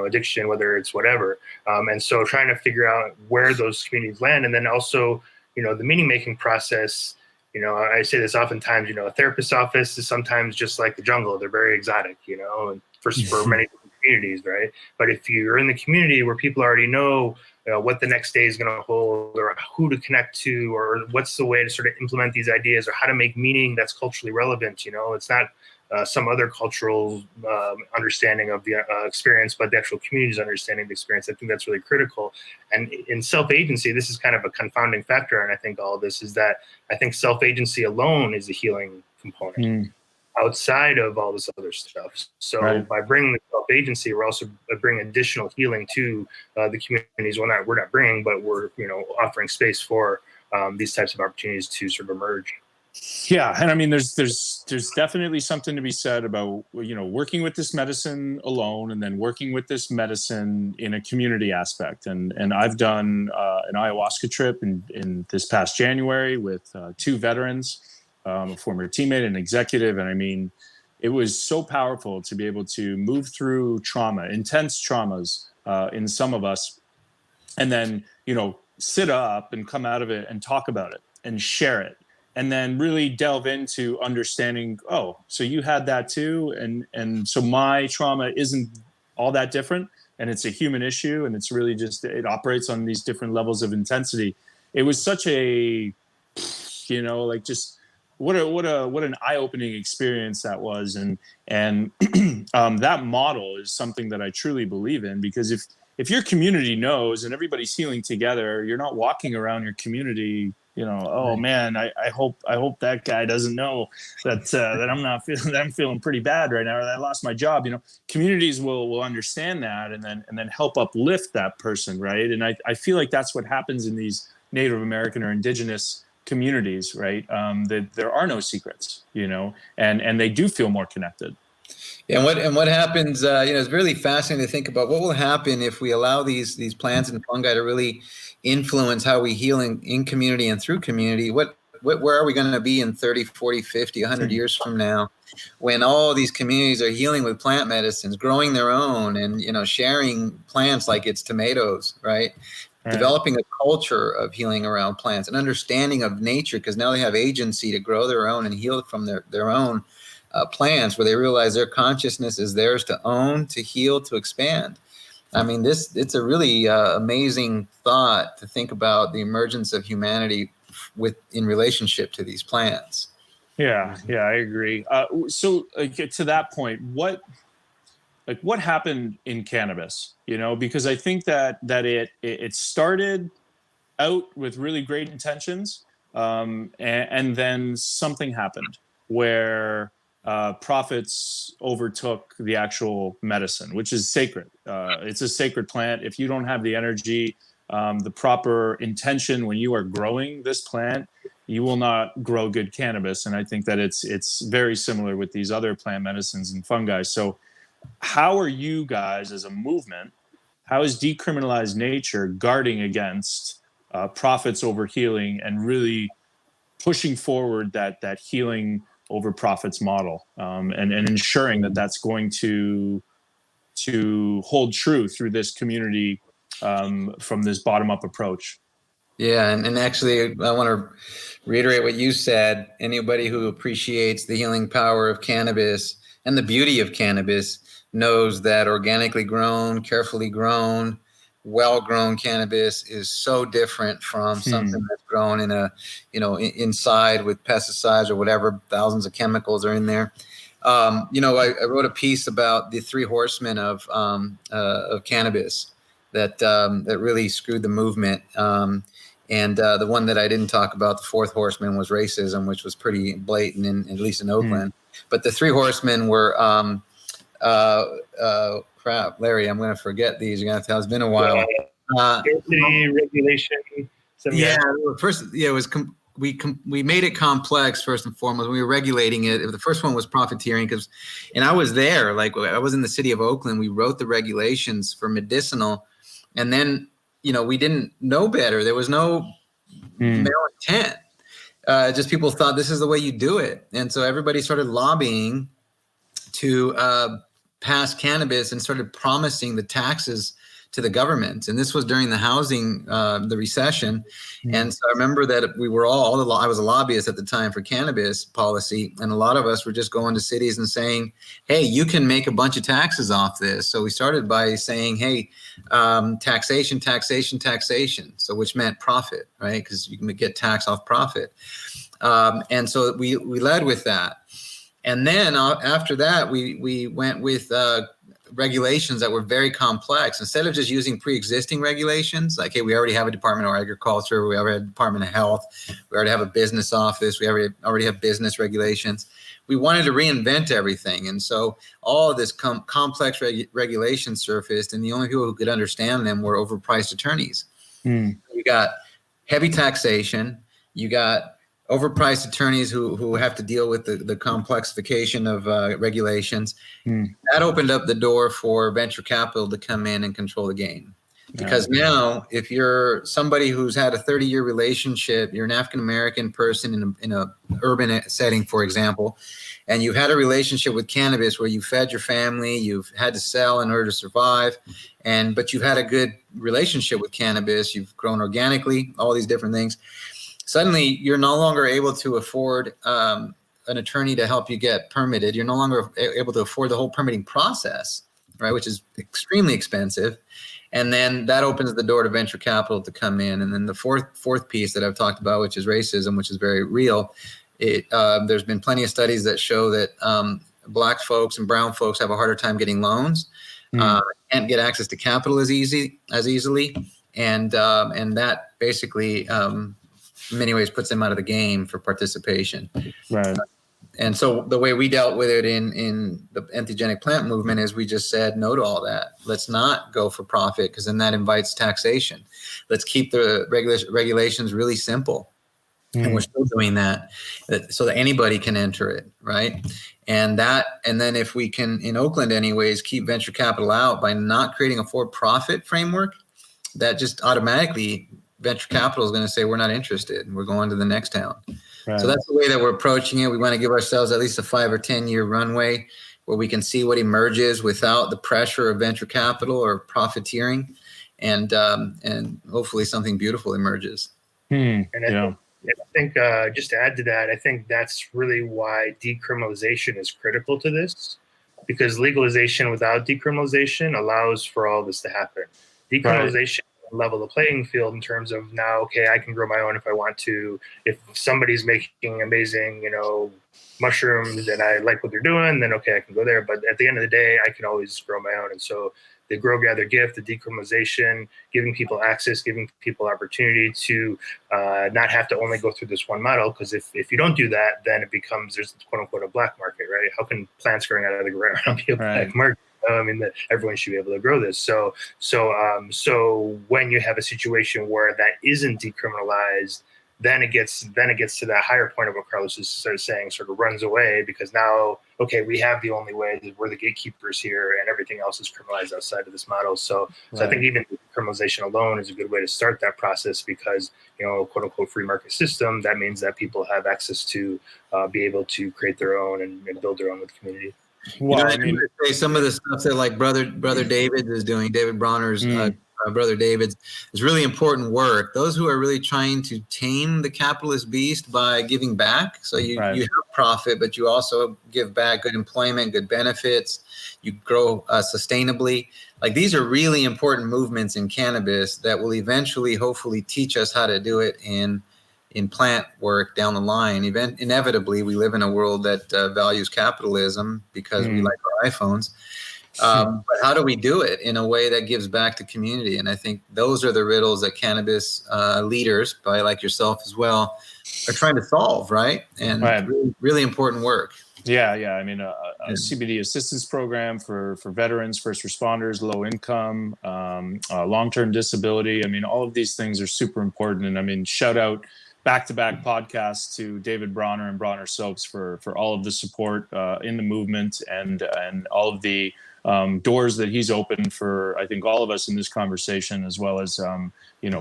addiction, whether it's whatever. And so trying to figure out where those communities land. And then also, the meaning-making process. I say this oftentimes, a therapist's office is sometimes just like the jungle. They're very exotic, and for many different communities, right? But if you're in the community where people already know what the next day is going to hold, or who to connect to, or what's the way to sort of implement these ideas, or how to make meaning that's culturally relevant, it's not some other cultural understanding of the experience, but the actual community's understanding of the experience. I think that's really critical. And in self-agency, this is kind of a confounding factor. And I think all of this is that I think self-agency alone is a healing component outside of all this other stuff. So by bringing the self-agency, we're also bringing additional healing to the communities. Well, we're not bringing, but we're, offering space for these types of opportunities to sort of emerge. Yeah, and I mean, there's definitely something to be said about working with this medicine alone, and then working with this medicine in a community aspect. And I've done an ayahuasca trip in this past January with 2 veterans, a former teammate and executive, and I mean, it was so powerful to be able to move through trauma, intense traumas in some of us, and then sit up and come out of it and talk about it and share it. And then really delve into understanding, so you had that too. And so my trauma isn't all that different, and it's a human issue, and it's really just, it operates on these different levels of intensity. It was such a, just what an eye-opening experience that was. And that model is something that I truly believe in, because if your community knows and everybody's healing together, you're not walking around your community, man, I hope that guy doesn't know that that I'm feeling pretty bad right now, or that I lost my job. Communities will understand that and then help uplift that person, right? And I feel like that's what happens in these Native American or indigenous communities, right? That there are no secrets, and they do feel more connected. Yeah, and what happens? It's really fascinating to think about what will happen if we allow these plants and fungi to really influence how we heal in community and through community. Where are we going to be in 30, 40, 50, 100 years from now, when all these communities are healing with plant medicines, growing their own, and sharing plants like it's tomatoes, right? Developing a culture of healing around plants, an understanding of nature, because now they have agency to grow their own and heal from their own plants, where they realize their consciousness is theirs to own, to heal, to expand. I mean, it's a really amazing thought to think about the emergence of humanity in relationship to these plants. Yeah, I agree. So to that point, what happened in cannabis? Because I think that it started out with really great intentions, and then something happened where profits overtook the actual medicine, which is sacred. It's a sacred plant. If you don't have the energy, the proper intention when you are growing this plant, you will not grow good cannabis. And I think that it's very similar with these other plant medicines and fungi. So how are you guys as a movement, how is Decriminalized Nature guarding against profits over healing and really pushing forward that healing over profits model, and ensuring that that's going to hold true through this community, from this bottom-up approach? Yeah, and actually, I want to reiterate what you said. Anybody who appreciates the healing power of cannabis and the beauty of cannabis knows that organically grown, carefully grown, well-grown cannabis is so different from something that's grown in inside with pesticides or whatever, thousands of chemicals are in there. I wrote a piece about the three horsemen of cannabis that really screwed the movement. And the one that I didn't talk about, the fourth horseman, was racism, which was pretty blatant, at least in Oakland. But the three horsemen were, crap, Larry, I'm going to forget these. You're going to have to tell. It's been a while. Scarcity, regulation. It was. We made it complex first and foremost. We were regulating it. The first one was profiteering, and I was there. Like, I was in the city of Oakland. We wrote the regulations for medicinal, and then we didn't know better. There was no malintent. Just people thought this is the way you do it, and so everybody started lobbying to pass cannabis and started promising the taxes to the government. And this was during the housing, the recession. And so I remember that I was a lobbyist at the time for cannabis policy. And a lot of us were just going to cities and saying, hey, you can make a bunch of taxes off this. So we started by saying, hey, taxation. So which meant profit, right? Because you can get tax off profit. And so we led with that. And then after that, we went with regulations that were very complex. Instead of just using pre-existing regulations, like, hey, we already have a Department of Agriculture, we already have a Department of Health, we already have a business office, we already have business regulations. We wanted to reinvent everything. And so all of this complex regulation surfaced, and the only people who could understand them were overpriced attorneys. You got heavy taxation, you got overpriced attorneys who have to deal with the complexification of regulations. That opened up the door for venture capital to come in and control the game. Because now, if you're somebody who's had a 30-year relationship, you're an African-American person in a urban setting, for example, and you've had a relationship with cannabis where you fed your family, you've had to sell in order to survive, but you've had a good relationship with cannabis, you've grown organically, all these different things. Suddenly, you're no longer able to afford an attorney to help you get permitted. You're no longer able to afford the whole permitting process, right, which is extremely expensive. And then that opens the door to venture capital to come in. And then the fourth piece that I've talked about, which is racism, which is very real. There's been plenty of studies that show that Black folks and brown folks have a harder time getting loans, can't get access to capital as easily, and that basically in many ways puts them out of the game for participation. Right. And so the way we dealt with it in the entheogenic plant movement is we just said no to all that. Let's not go for profit, because then that invites taxation. Let's keep the regulations really simple. And we're still doing that so that anybody can enter it, right? And then if we can, in Oakland anyways, keep venture capital out by not creating a for-profit framework, that just automatically venture capital is going to say, we're not interested, and we're going to the next town. Right. So that's the way that we're approaching it. We want to give ourselves at least a 5 or 10 year runway where we can see what emerges without the pressure of venture capital or profiteering, and hopefully something beautiful emerges. And I think just to add to that, I think that's really why decriminalization is critical to this, because legalization without decriminalization allows for all this to happen. Decriminalization level the playing field in terms of now, okay, I can grow my own if I want to. If somebody's making amazing, mushrooms and I like what they're doing, then okay, I can go there. But at the end of the day, I can always grow my own. And so the grow, gather, gift, the decriminalization, giving people access, giving people opportunity to not have to only go through this one model. Because if you don't do that, then it becomes, there's quote unquote a black market, right? How can plants growing out of the ground be a black market? I mean, everyone should be able to grow this. So when you have a situation where that isn't decriminalized, then it gets to that higher point of what Carlos is sort of runs away, because now, okay, we have the only way, we're the gatekeepers here, and everything else is criminalized outside of this model. So I think even criminalization alone is a good way to start that process, because, quote unquote free market system, that means that people have access to be able to create their own and build their own with the community. Well, I mean, say some of the stuff that like brother David is doing, David Bronner's brother David's, is really important work. Those who are really trying to tame the capitalist beast by giving back. So you have profit, but you also give back good employment, good benefits. You grow sustainably. Like, these are really important movements in cannabis that will eventually, hopefully, teach us how to do it in plant work down the line. Inevitably, we live in a world that values capitalism because we like our iPhones. But how do we do it in a way that gives back to community? And I think those are the riddles that cannabis leaders, probably like yourself as well, are trying to solve, right? And really, really important work. Yeah. I mean, a CBD assistance program for veterans, first responders, low income, long-term disability. I mean, all of these things are super important. And I mean, shout out back-to-back podcasts to David Bronner and Bronner Soaps for all of the support in the movement and all of the doors that he's opened for, I think, all of us in this conversation, as well as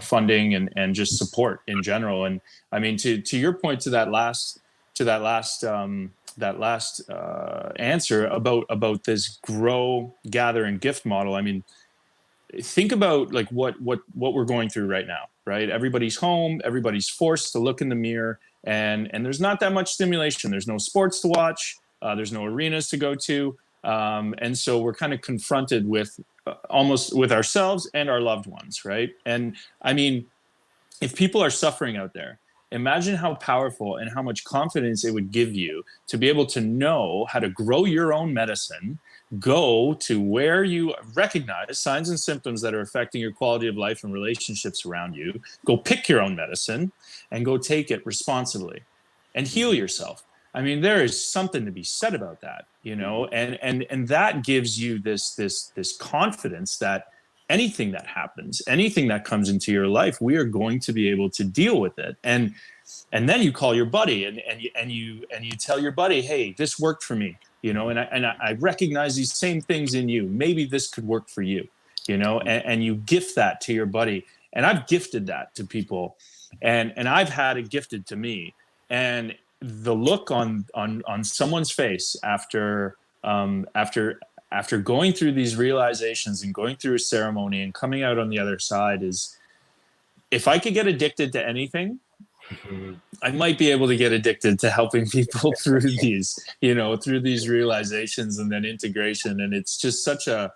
funding and just support in general. And I mean, to your point, to that last answer about this grow, gather, and gift model. I mean, think about like what we're going through right now, right? Everybody's home, everybody's forced to look in the mirror, and there's not that much stimulation. There's no sports to watch, there's no arenas to go to, and so we're kind of confronted with almost with ourselves and our loved ones, right? And I mean, if people are suffering out there, imagine how powerful and how much confidence it would give you to be able to know how to grow your own medicine, go to where you recognize signs and symptoms that are affecting your quality of life and relationships around you, go pick your own medicine and go take it responsibly and heal yourself. I mean, there is something to be said about that, and that gives you this confidence that anything that happens, anything that comes into your life, we are going to be able to deal with it. And then you call your buddy and you tell your buddy, hey, this worked for me, and I recognize these same things in you. Maybe this could work for you, and you gift that to your buddy. And I've gifted that to people, and I've had it gifted to me. And the look on someone's face after going through these realizations and going through a ceremony and coming out on the other side is, if I could get addicted to anything, I might be able to get addicted to helping people through these realizations and then integration. And it's just such a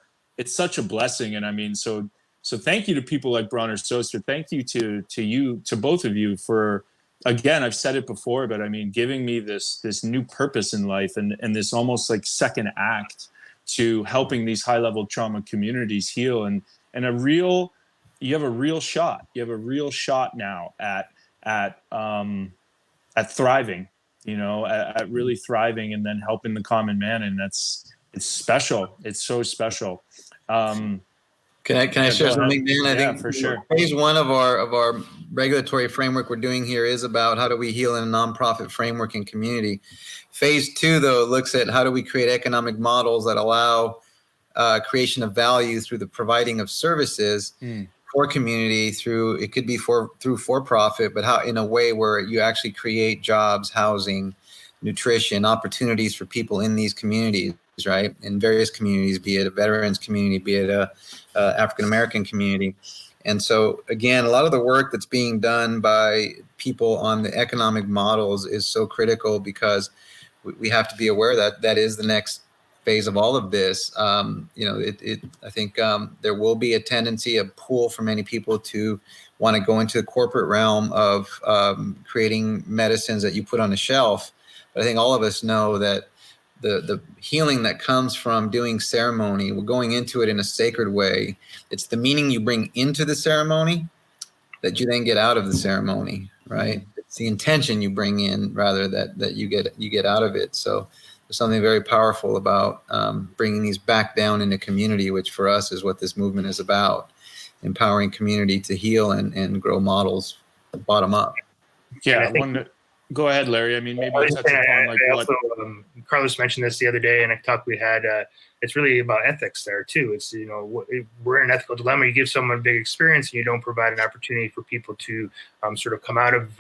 blessing. And I mean, so thank you to people like Bronner Soaster. Thank you to both of you for, again, I've said it before, but I mean, giving me this new purpose in life and this almost like second act to helping these high-level trauma communities heal, and you have a real shot. You have a real shot now at thriving, at really thriving, and then helping the common man, and it's special. It's so special. Can I share something, Dan? I think for sure. Phase one of our regulatory framework we're doing here is about how do we heal in a nonprofit framework and community. Phase two, though, looks at how do we create economic models that allow creation of value through the providing of services for community through for-profit, but how in a way where you actually create jobs, housing, nutrition, opportunities for people in these communities, right? In various communities, be it a veterans community, be it a African-American community. And so, again, a lot of the work that's being done by people on the economic models is so critical, because we have to be aware that that is the next phase of all of this, I think there will be a tendency, a pull for many people to want to go into the corporate realm of creating medicines that you put on a shelf. But I think all of us know that the healing that comes from doing ceremony, we're going into it in a sacred way. It's the meaning you bring into the ceremony that you then get out of the ceremony, right? It's the intention you bring in rather that you get out of it. So there's something very powerful about bringing these back down into community, which for us is what this movement is about, empowering community to heal and grow models bottom up. Yeah, go ahead, Larry. I mean, maybe touch upon like what. Also, Carlos mentioned this the other day in a talk we had. It's really about ethics there too. It's we're in an ethical dilemma. You give someone a big experience and you don't provide an opportunity for people to sort of come out of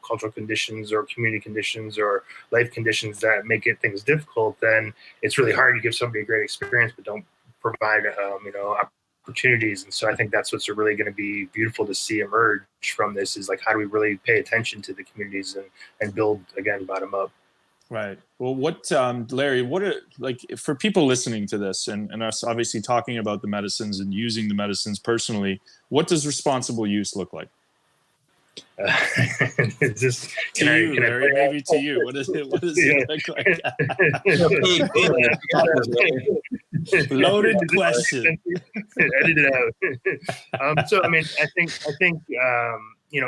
cultural conditions or community conditions or life conditions that make things difficult. Then it's really hard to give somebody a great experience, but don't provide opportunities. And so I think that's what's really going to be beautiful to see emerge from this is like, how do we really pay attention to the communities and build again bottom up. Right. Well, Larry, what are, like, for people listening to this and us obviously talking about the medicines and using the medicines personally, what does responsible use look like? Larry, maybe to you. What does it look like? Loaded question. Edit it out. So, I mean, I think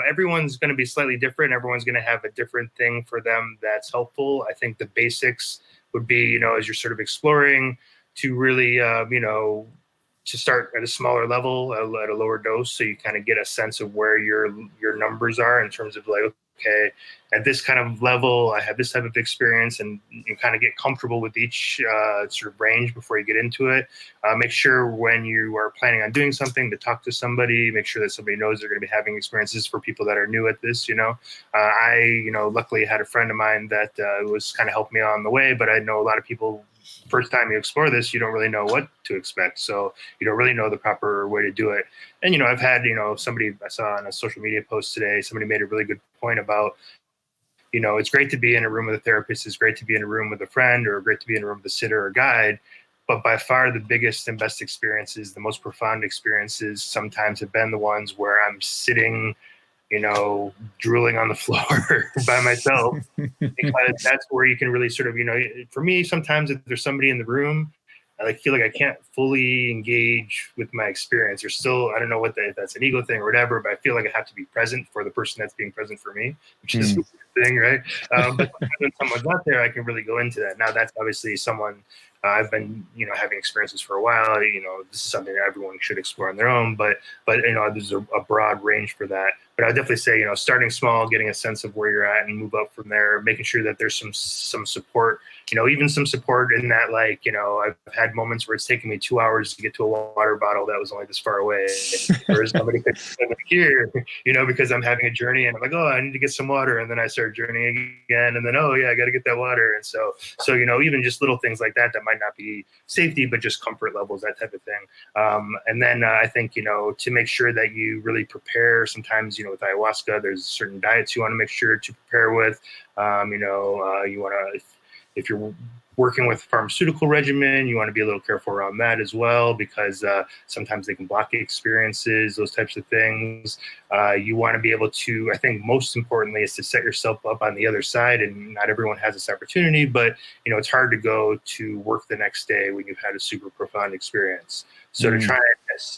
everyone's going to be slightly different. Everyone's going to have a different thing for them that's helpful. I think the basics would be, as you're sort of exploring, to really, to start at a smaller level, at a lower dose, so you kind of get a sense of where your numbers are in terms of like, okay, at this kind of level, I have this type of experience, and you kind of get comfortable with each sort of range before you get into it. Make sure when you are planning on doing something to talk to somebody, make sure that somebody knows they're going to be having experiences. For people that are new at this, I luckily had a friend of mine that was kind of helping me on the way, but I know a lot of people, first time you explore this, you don't really know what to expect. So you don't really know the proper way to do it. And, I've had, somebody I saw on a social media post today, somebody made a really good point about, it's great to be in a room with a therapist. It's great to be in a room with a friend, or great to be in a room with a sitter or guide. But by far the biggest and best experiences, the most profound experiences sometimes have been the ones where I'm sitting, drooling on the floor by myself, because that's where you can really sort of, for me, sometimes if there's somebody in the room, I feel like I can't fully engage with my experience. There's still, I don't know if that's an ego thing or whatever, but I feel like I have to be present for the person that's being present for me, which is a good thing, right? But when someone's not there, I can really go into that. Now that's obviously someone I've been, having experiences for a while. This is something that everyone should explore on their own, but there's a broad range for that. But I would definitely say, starting small, getting a sense of where you're at and move up from there, making sure that there's some support, even some support in that, like, I've had moments where it's taken me 2 hours to get to a water bottle that was only this far away. Or somebody could here, because I'm having a journey and I'm like, oh, I need to get some water. And then I start journeying again. And then, oh yeah, I got to get that water. And so, even just little things like that might not be safety, but just comfort levels, that type of thing. And then I think, to make sure that you really prepare sometimes, with ayahuasca, there's certain diets you want to make sure to prepare with. You want to, if you're working with a pharmaceutical regimen, you want to be a little careful around that as well, because sometimes they can block experiences, those types of things. You want to be able to, I think most importantly, is to set yourself up on the other side. And not everyone has this opportunity, but it's hard to go to work the next day when you've had a super profound experience. So to try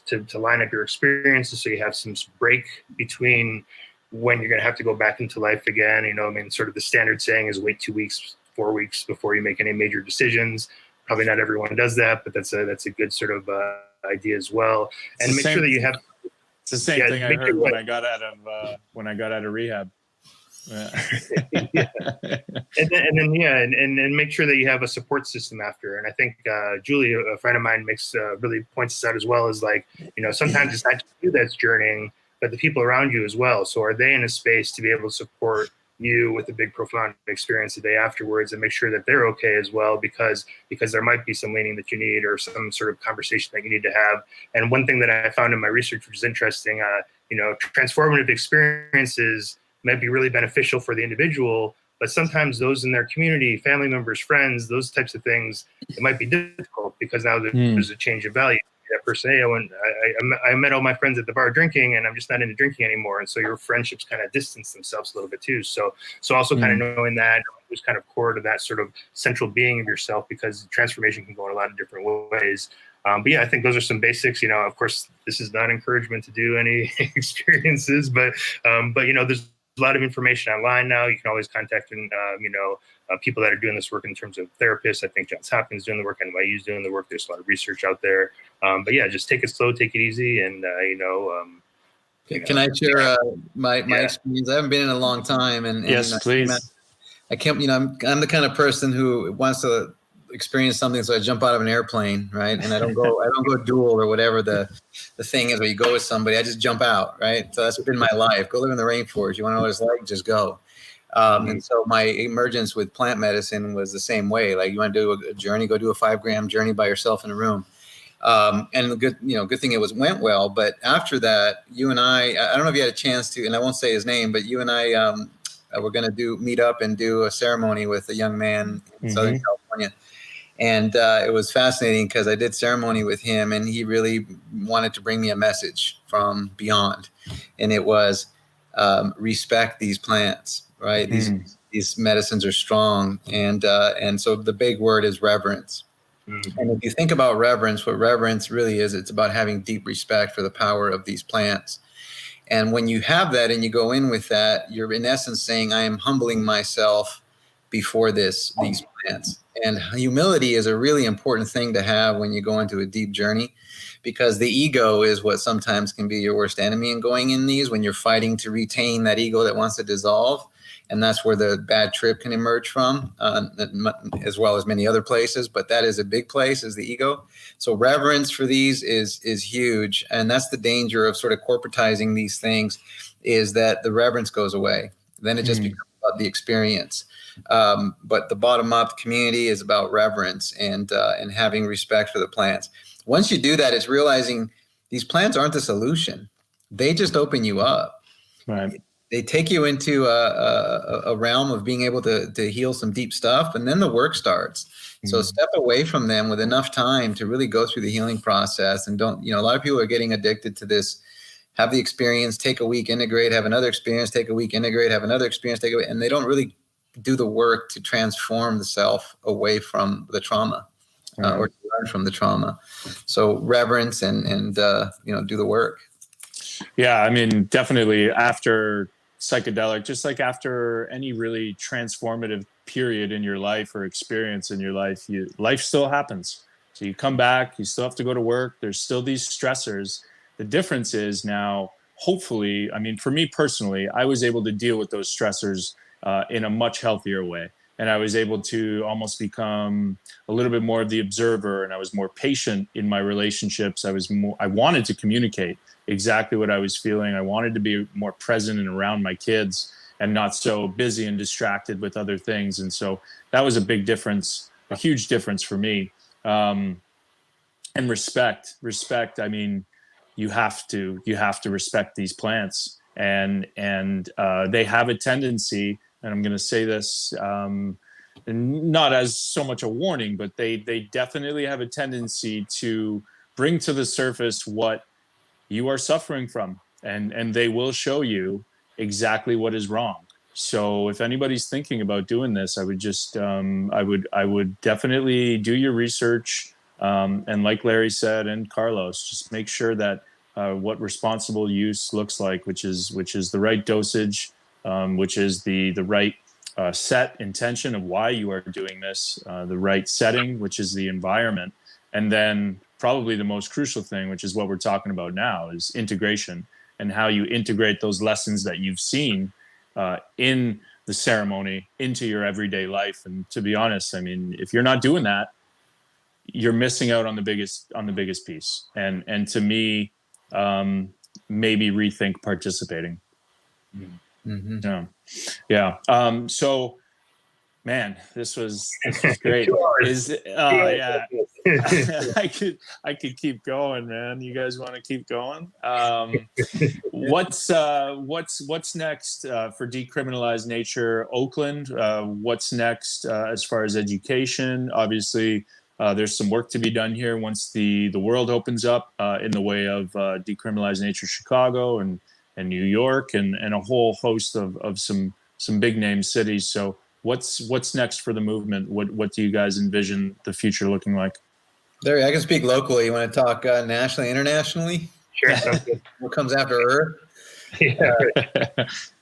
to line up your experiences so you have some break between when you're going to have to go back into life again. Sort of the standard saying is wait 2 weeks, 4 weeks before you make any major decisions. Probably not everyone does that, but that's a good sort of idea as well. And make sure that you have. It's the same thing I heard when I got out of rehab. Yeah. and make sure that you have a support system after. And I think Julie, a friend of mine, really points this out as well, is like, sometimes it's not just you that's journeying, but the people around you as well. So are they in a space to be able to support you with a big profound experience the day afterwards, and make sure that they're okay as well, because there might be some leaning that you need, or some sort of conversation that you need to have. And one thing that I found in my research, which is interesting, transformative experiences might be really beneficial for the individual, But sometimes those in their community, family members, friends, those types of things, it might be difficult because now there's a change of value. That person, hey, I met all my friends at the bar drinking, and I'm just not into drinking anymore. And so your friendships kind of distance themselves a little bit too. So also kind of knowing that who's kind of core to that sort of central being of yourself, because transformation can go in a lot of different ways. But yeah, I think those are some basics. You know, of course, this is not encouragement to do any experiences, but you know, there's a lot of information online now. You can always contact, people that are doing this work in terms of therapists. I think Johns Hopkins is doing the work, NYU is doing the work. There's a lot of research out there. But yeah, just take it slow, take it easy, and Can I share my experience? I haven't been in a long time, and yes, please. I can't. You know, I'm the kind of person who wants to experience something, so I jump out of an airplane, right? And I don't go dual or whatever the thing is where you go with somebody. I just jump out, right? So that's been my life. Go live in the rainforest. You want to know what it's like? Just go. And so my emergence with plant medicine was the same way. Like, you want to do a journey, go do a 5-gram journey by yourself in a room. And the good thing it went well. But after that, you and I don't know if you had a chance to, and I won't say his name, but you and I were going to meet up and do a ceremony with a young man in Southern California. And it was fascinating because I did ceremony with him, and he really wanted to bring me a message from beyond. And it was respect these plants, right? These medicines are strong. And so the big word is reverence. And if you think about reverence, what reverence really is, it's about having deep respect for the power of these plants. And when you have that and you go in with that, you're in essence saying, I am humbling myself before these plants. And humility is a really important thing to have when you go into a deep journey, because the ego is what sometimes can be your worst enemy in going in these, when you're fighting to retain that ego that wants to dissolve. And that's where the bad trip can emerge from, as well as many other places. But that is a big place, is the ego. So reverence for these is huge. And that's the danger of sort of corporatizing these things, is that the reverence goes away. Then it just becomes about the experience. But the bottom up community is about reverence and having respect for the plants. Once you do that, it's realizing these plants aren't the solution. They just open you up. Right. They take you into a realm of being able to heal some deep stuff, and then the work starts. So step away from them with enough time to really go through the healing process. And don't, a lot of people are getting addicted to this. Have the experience, take a week, integrate, have another experience, take a week, integrate, have another experience, take a week, and they don't really do the work to transform the self away from the trauma, or to learn from the trauma. So reverence and do the work. Yeah, I mean, definitely after psychedelic, just like after any really transformative period in your life or experience in your life, life still happens. So you come back, you still have to go to work. There's still these stressors. The difference is now, hopefully, I mean, for me personally, I was able to deal with those stressors in a much healthier way. And I was able to almost become a little bit more of the observer, and I was more patient in my relationships. I wanted to communicate exactly what I was feeling. I wanted to be more present and around my kids and not so busy and distracted with other things. And so that was a big difference, a huge difference for me. And respect, I mean, you have to respect these plants, and they have a tendency, and I'm going to say this, not as so much a warning, but they definitely have a tendency to bring to the surface what you are suffering from, and they will show you exactly what is wrong. So if anybody's thinking about doing this, I would just I would definitely do your research, and like Larry said, and Carlos, just make sure that what responsible use looks like, which is the right dosage, which is the right set intention of why you are doing this, the right setting, which is the environment, and then probably the most crucial thing, which is what we're talking about now, is integration, and how you integrate those lessons that you've seen in the ceremony into your everyday life. And to be honest, I mean, if you're not doing that, you're missing out on the biggest piece. And to me, maybe rethink participating. Mm-hmm. Yeah. So Man, this was great. 2 hours. Is yeah. I could keep going, man. You guys want to keep going? What's next for Decriminalized Nature Oakland? What's next as far as education? Obviously, there's some work to be done here once the world opens up in the way of Decriminalized Nature Chicago and New York and a whole host of some big name cities. So what's next for the movement? What do you guys envision the future looking like? Larry, I can speak locally. You want to talk nationally, internationally? Sure, sounds good. What comes after Earth? Yeah.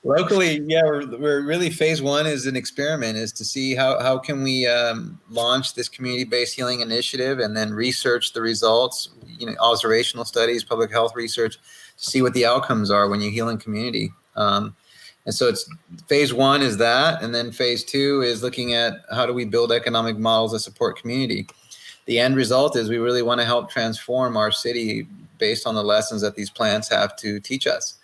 Locally, yeah, we're really phase one is an experiment, is to see how can we launch this community-based healing initiative and then research the results, observational studies, public health research, to see what the outcomes are when you heal in community. And so it's phase one is that, and then phase two is looking at how do we build economic models that support community. The end result is we really want to help transform our city based on the lessons that these plants have to teach us.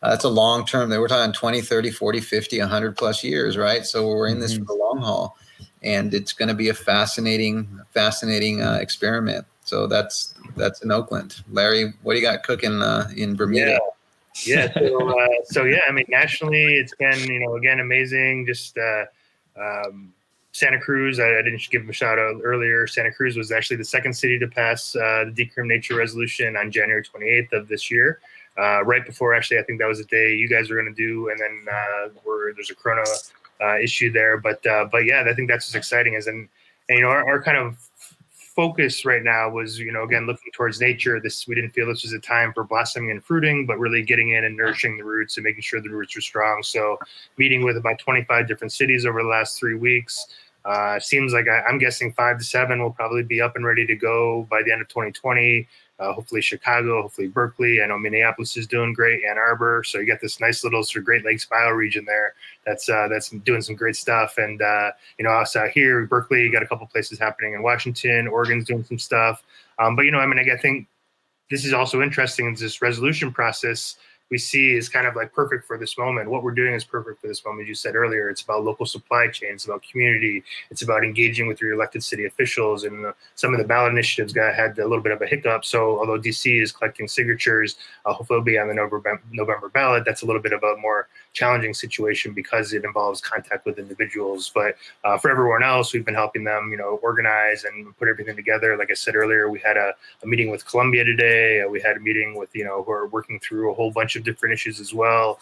That's a long term. We're talking 20, 30, 40, 50, 100 plus years, right? So we're in this for the long haul, and it's going to be a fascinating experiment. So that's in Oakland. Larry, what do you got cooking in Bermuda? Yeah. So yeah, I mean, nationally, it's been, again, amazing. Just Santa Cruz, I didn't give them a shout out earlier. Santa Cruz was actually the second city to pass the Decriminalized Nature resolution on January 28th of this year. Right before, actually, I think that was the day you guys were going to do, and then there's a corona issue there. But yeah, I think that's what's exciting is, and our kind of focus right now was, again, looking towards nature. We didn't feel this was a time for blossoming and fruiting, but really getting in and nourishing the roots and making sure the roots are strong. So meeting with about 25 different cities over the last 3 weeks. Seems like I'm guessing 5 to 7 will probably be up and ready to go by the end of 2020. Hopefully Chicago, hopefully Berkeley. I know Minneapolis is doing great, Ann Arbor. So you got this nice little sort of Great Lakes bioregion there that's doing some great stuff. And us out here, Berkeley, you got a couple places happening in Washington. Oregon's doing some stuff. But I think this is also interesting. Is this resolution process we see is kind of like perfect for this moment. What we're doing is perfect for this moment. As you said earlier, it's about local supply chains, about community. It's about engaging with your elected city officials. And some of the ballot initiatives had a little bit of a hiccup. So although DC is collecting signatures, hopefully it'll be on the November ballot. That's a little bit of a more challenging situation because it involves contact with individuals. But for everyone else, we've been helping them, organize and put everything together. Like I said earlier, we had a meeting with Colombia today. We had a meeting with, who are working through a whole bunch of different issues as well.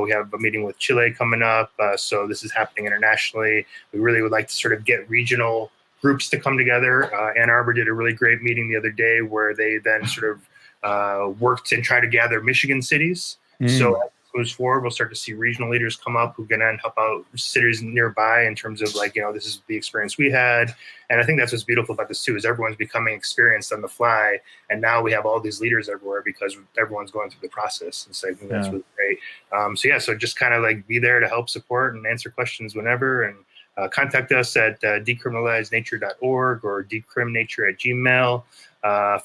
We have a meeting with Chile coming up. So this is happening internationally. We really would like to sort of get regional groups to come together. Ann Arbor did a really great meeting the other day where they then sort of worked and try to gather Michigan cities. So as it moves forward, we'll start to see regional leaders come up who can then help out cities nearby in terms of this is the experience we had. And I think that's what's beautiful about this too, is everyone's becoming experienced on the fly. And now we have all these leaders everywhere because everyone's going through the process. And so I think that's really great. So just kind of like be there to help support and answer questions whenever. And contact us at decriminalizenature.org or decrimnature@gmail.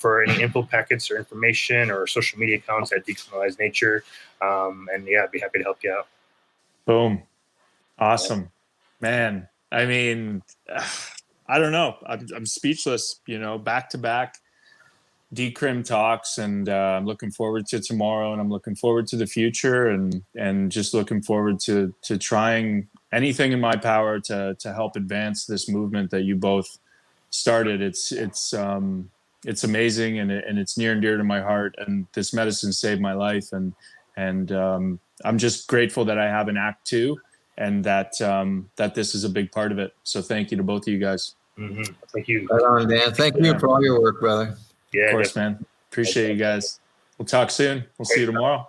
For any info packets or information or social media accounts at Decriminalize Nature. And yeah, I'd be happy to help you out. Boom. Awesome. Man, I mean, I don't know. I'm speechless, back to back decrim talks, and I'm looking forward to tomorrow, and I'm looking forward to the future, and just looking forward to trying anything in my power to help advance this movement that you both started. It's amazing, and it's near and dear to my heart, and this medicine saved my life, and I'm just grateful that I have an act 2, and that this is a big part of it. So thank you to both of you guys. Mm-hmm. Thank you. Right on, Dan. Thank you for all your work, brother. Yeah, of course, man. Appreciate you guys. We'll talk soon. We'll see you tomorrow.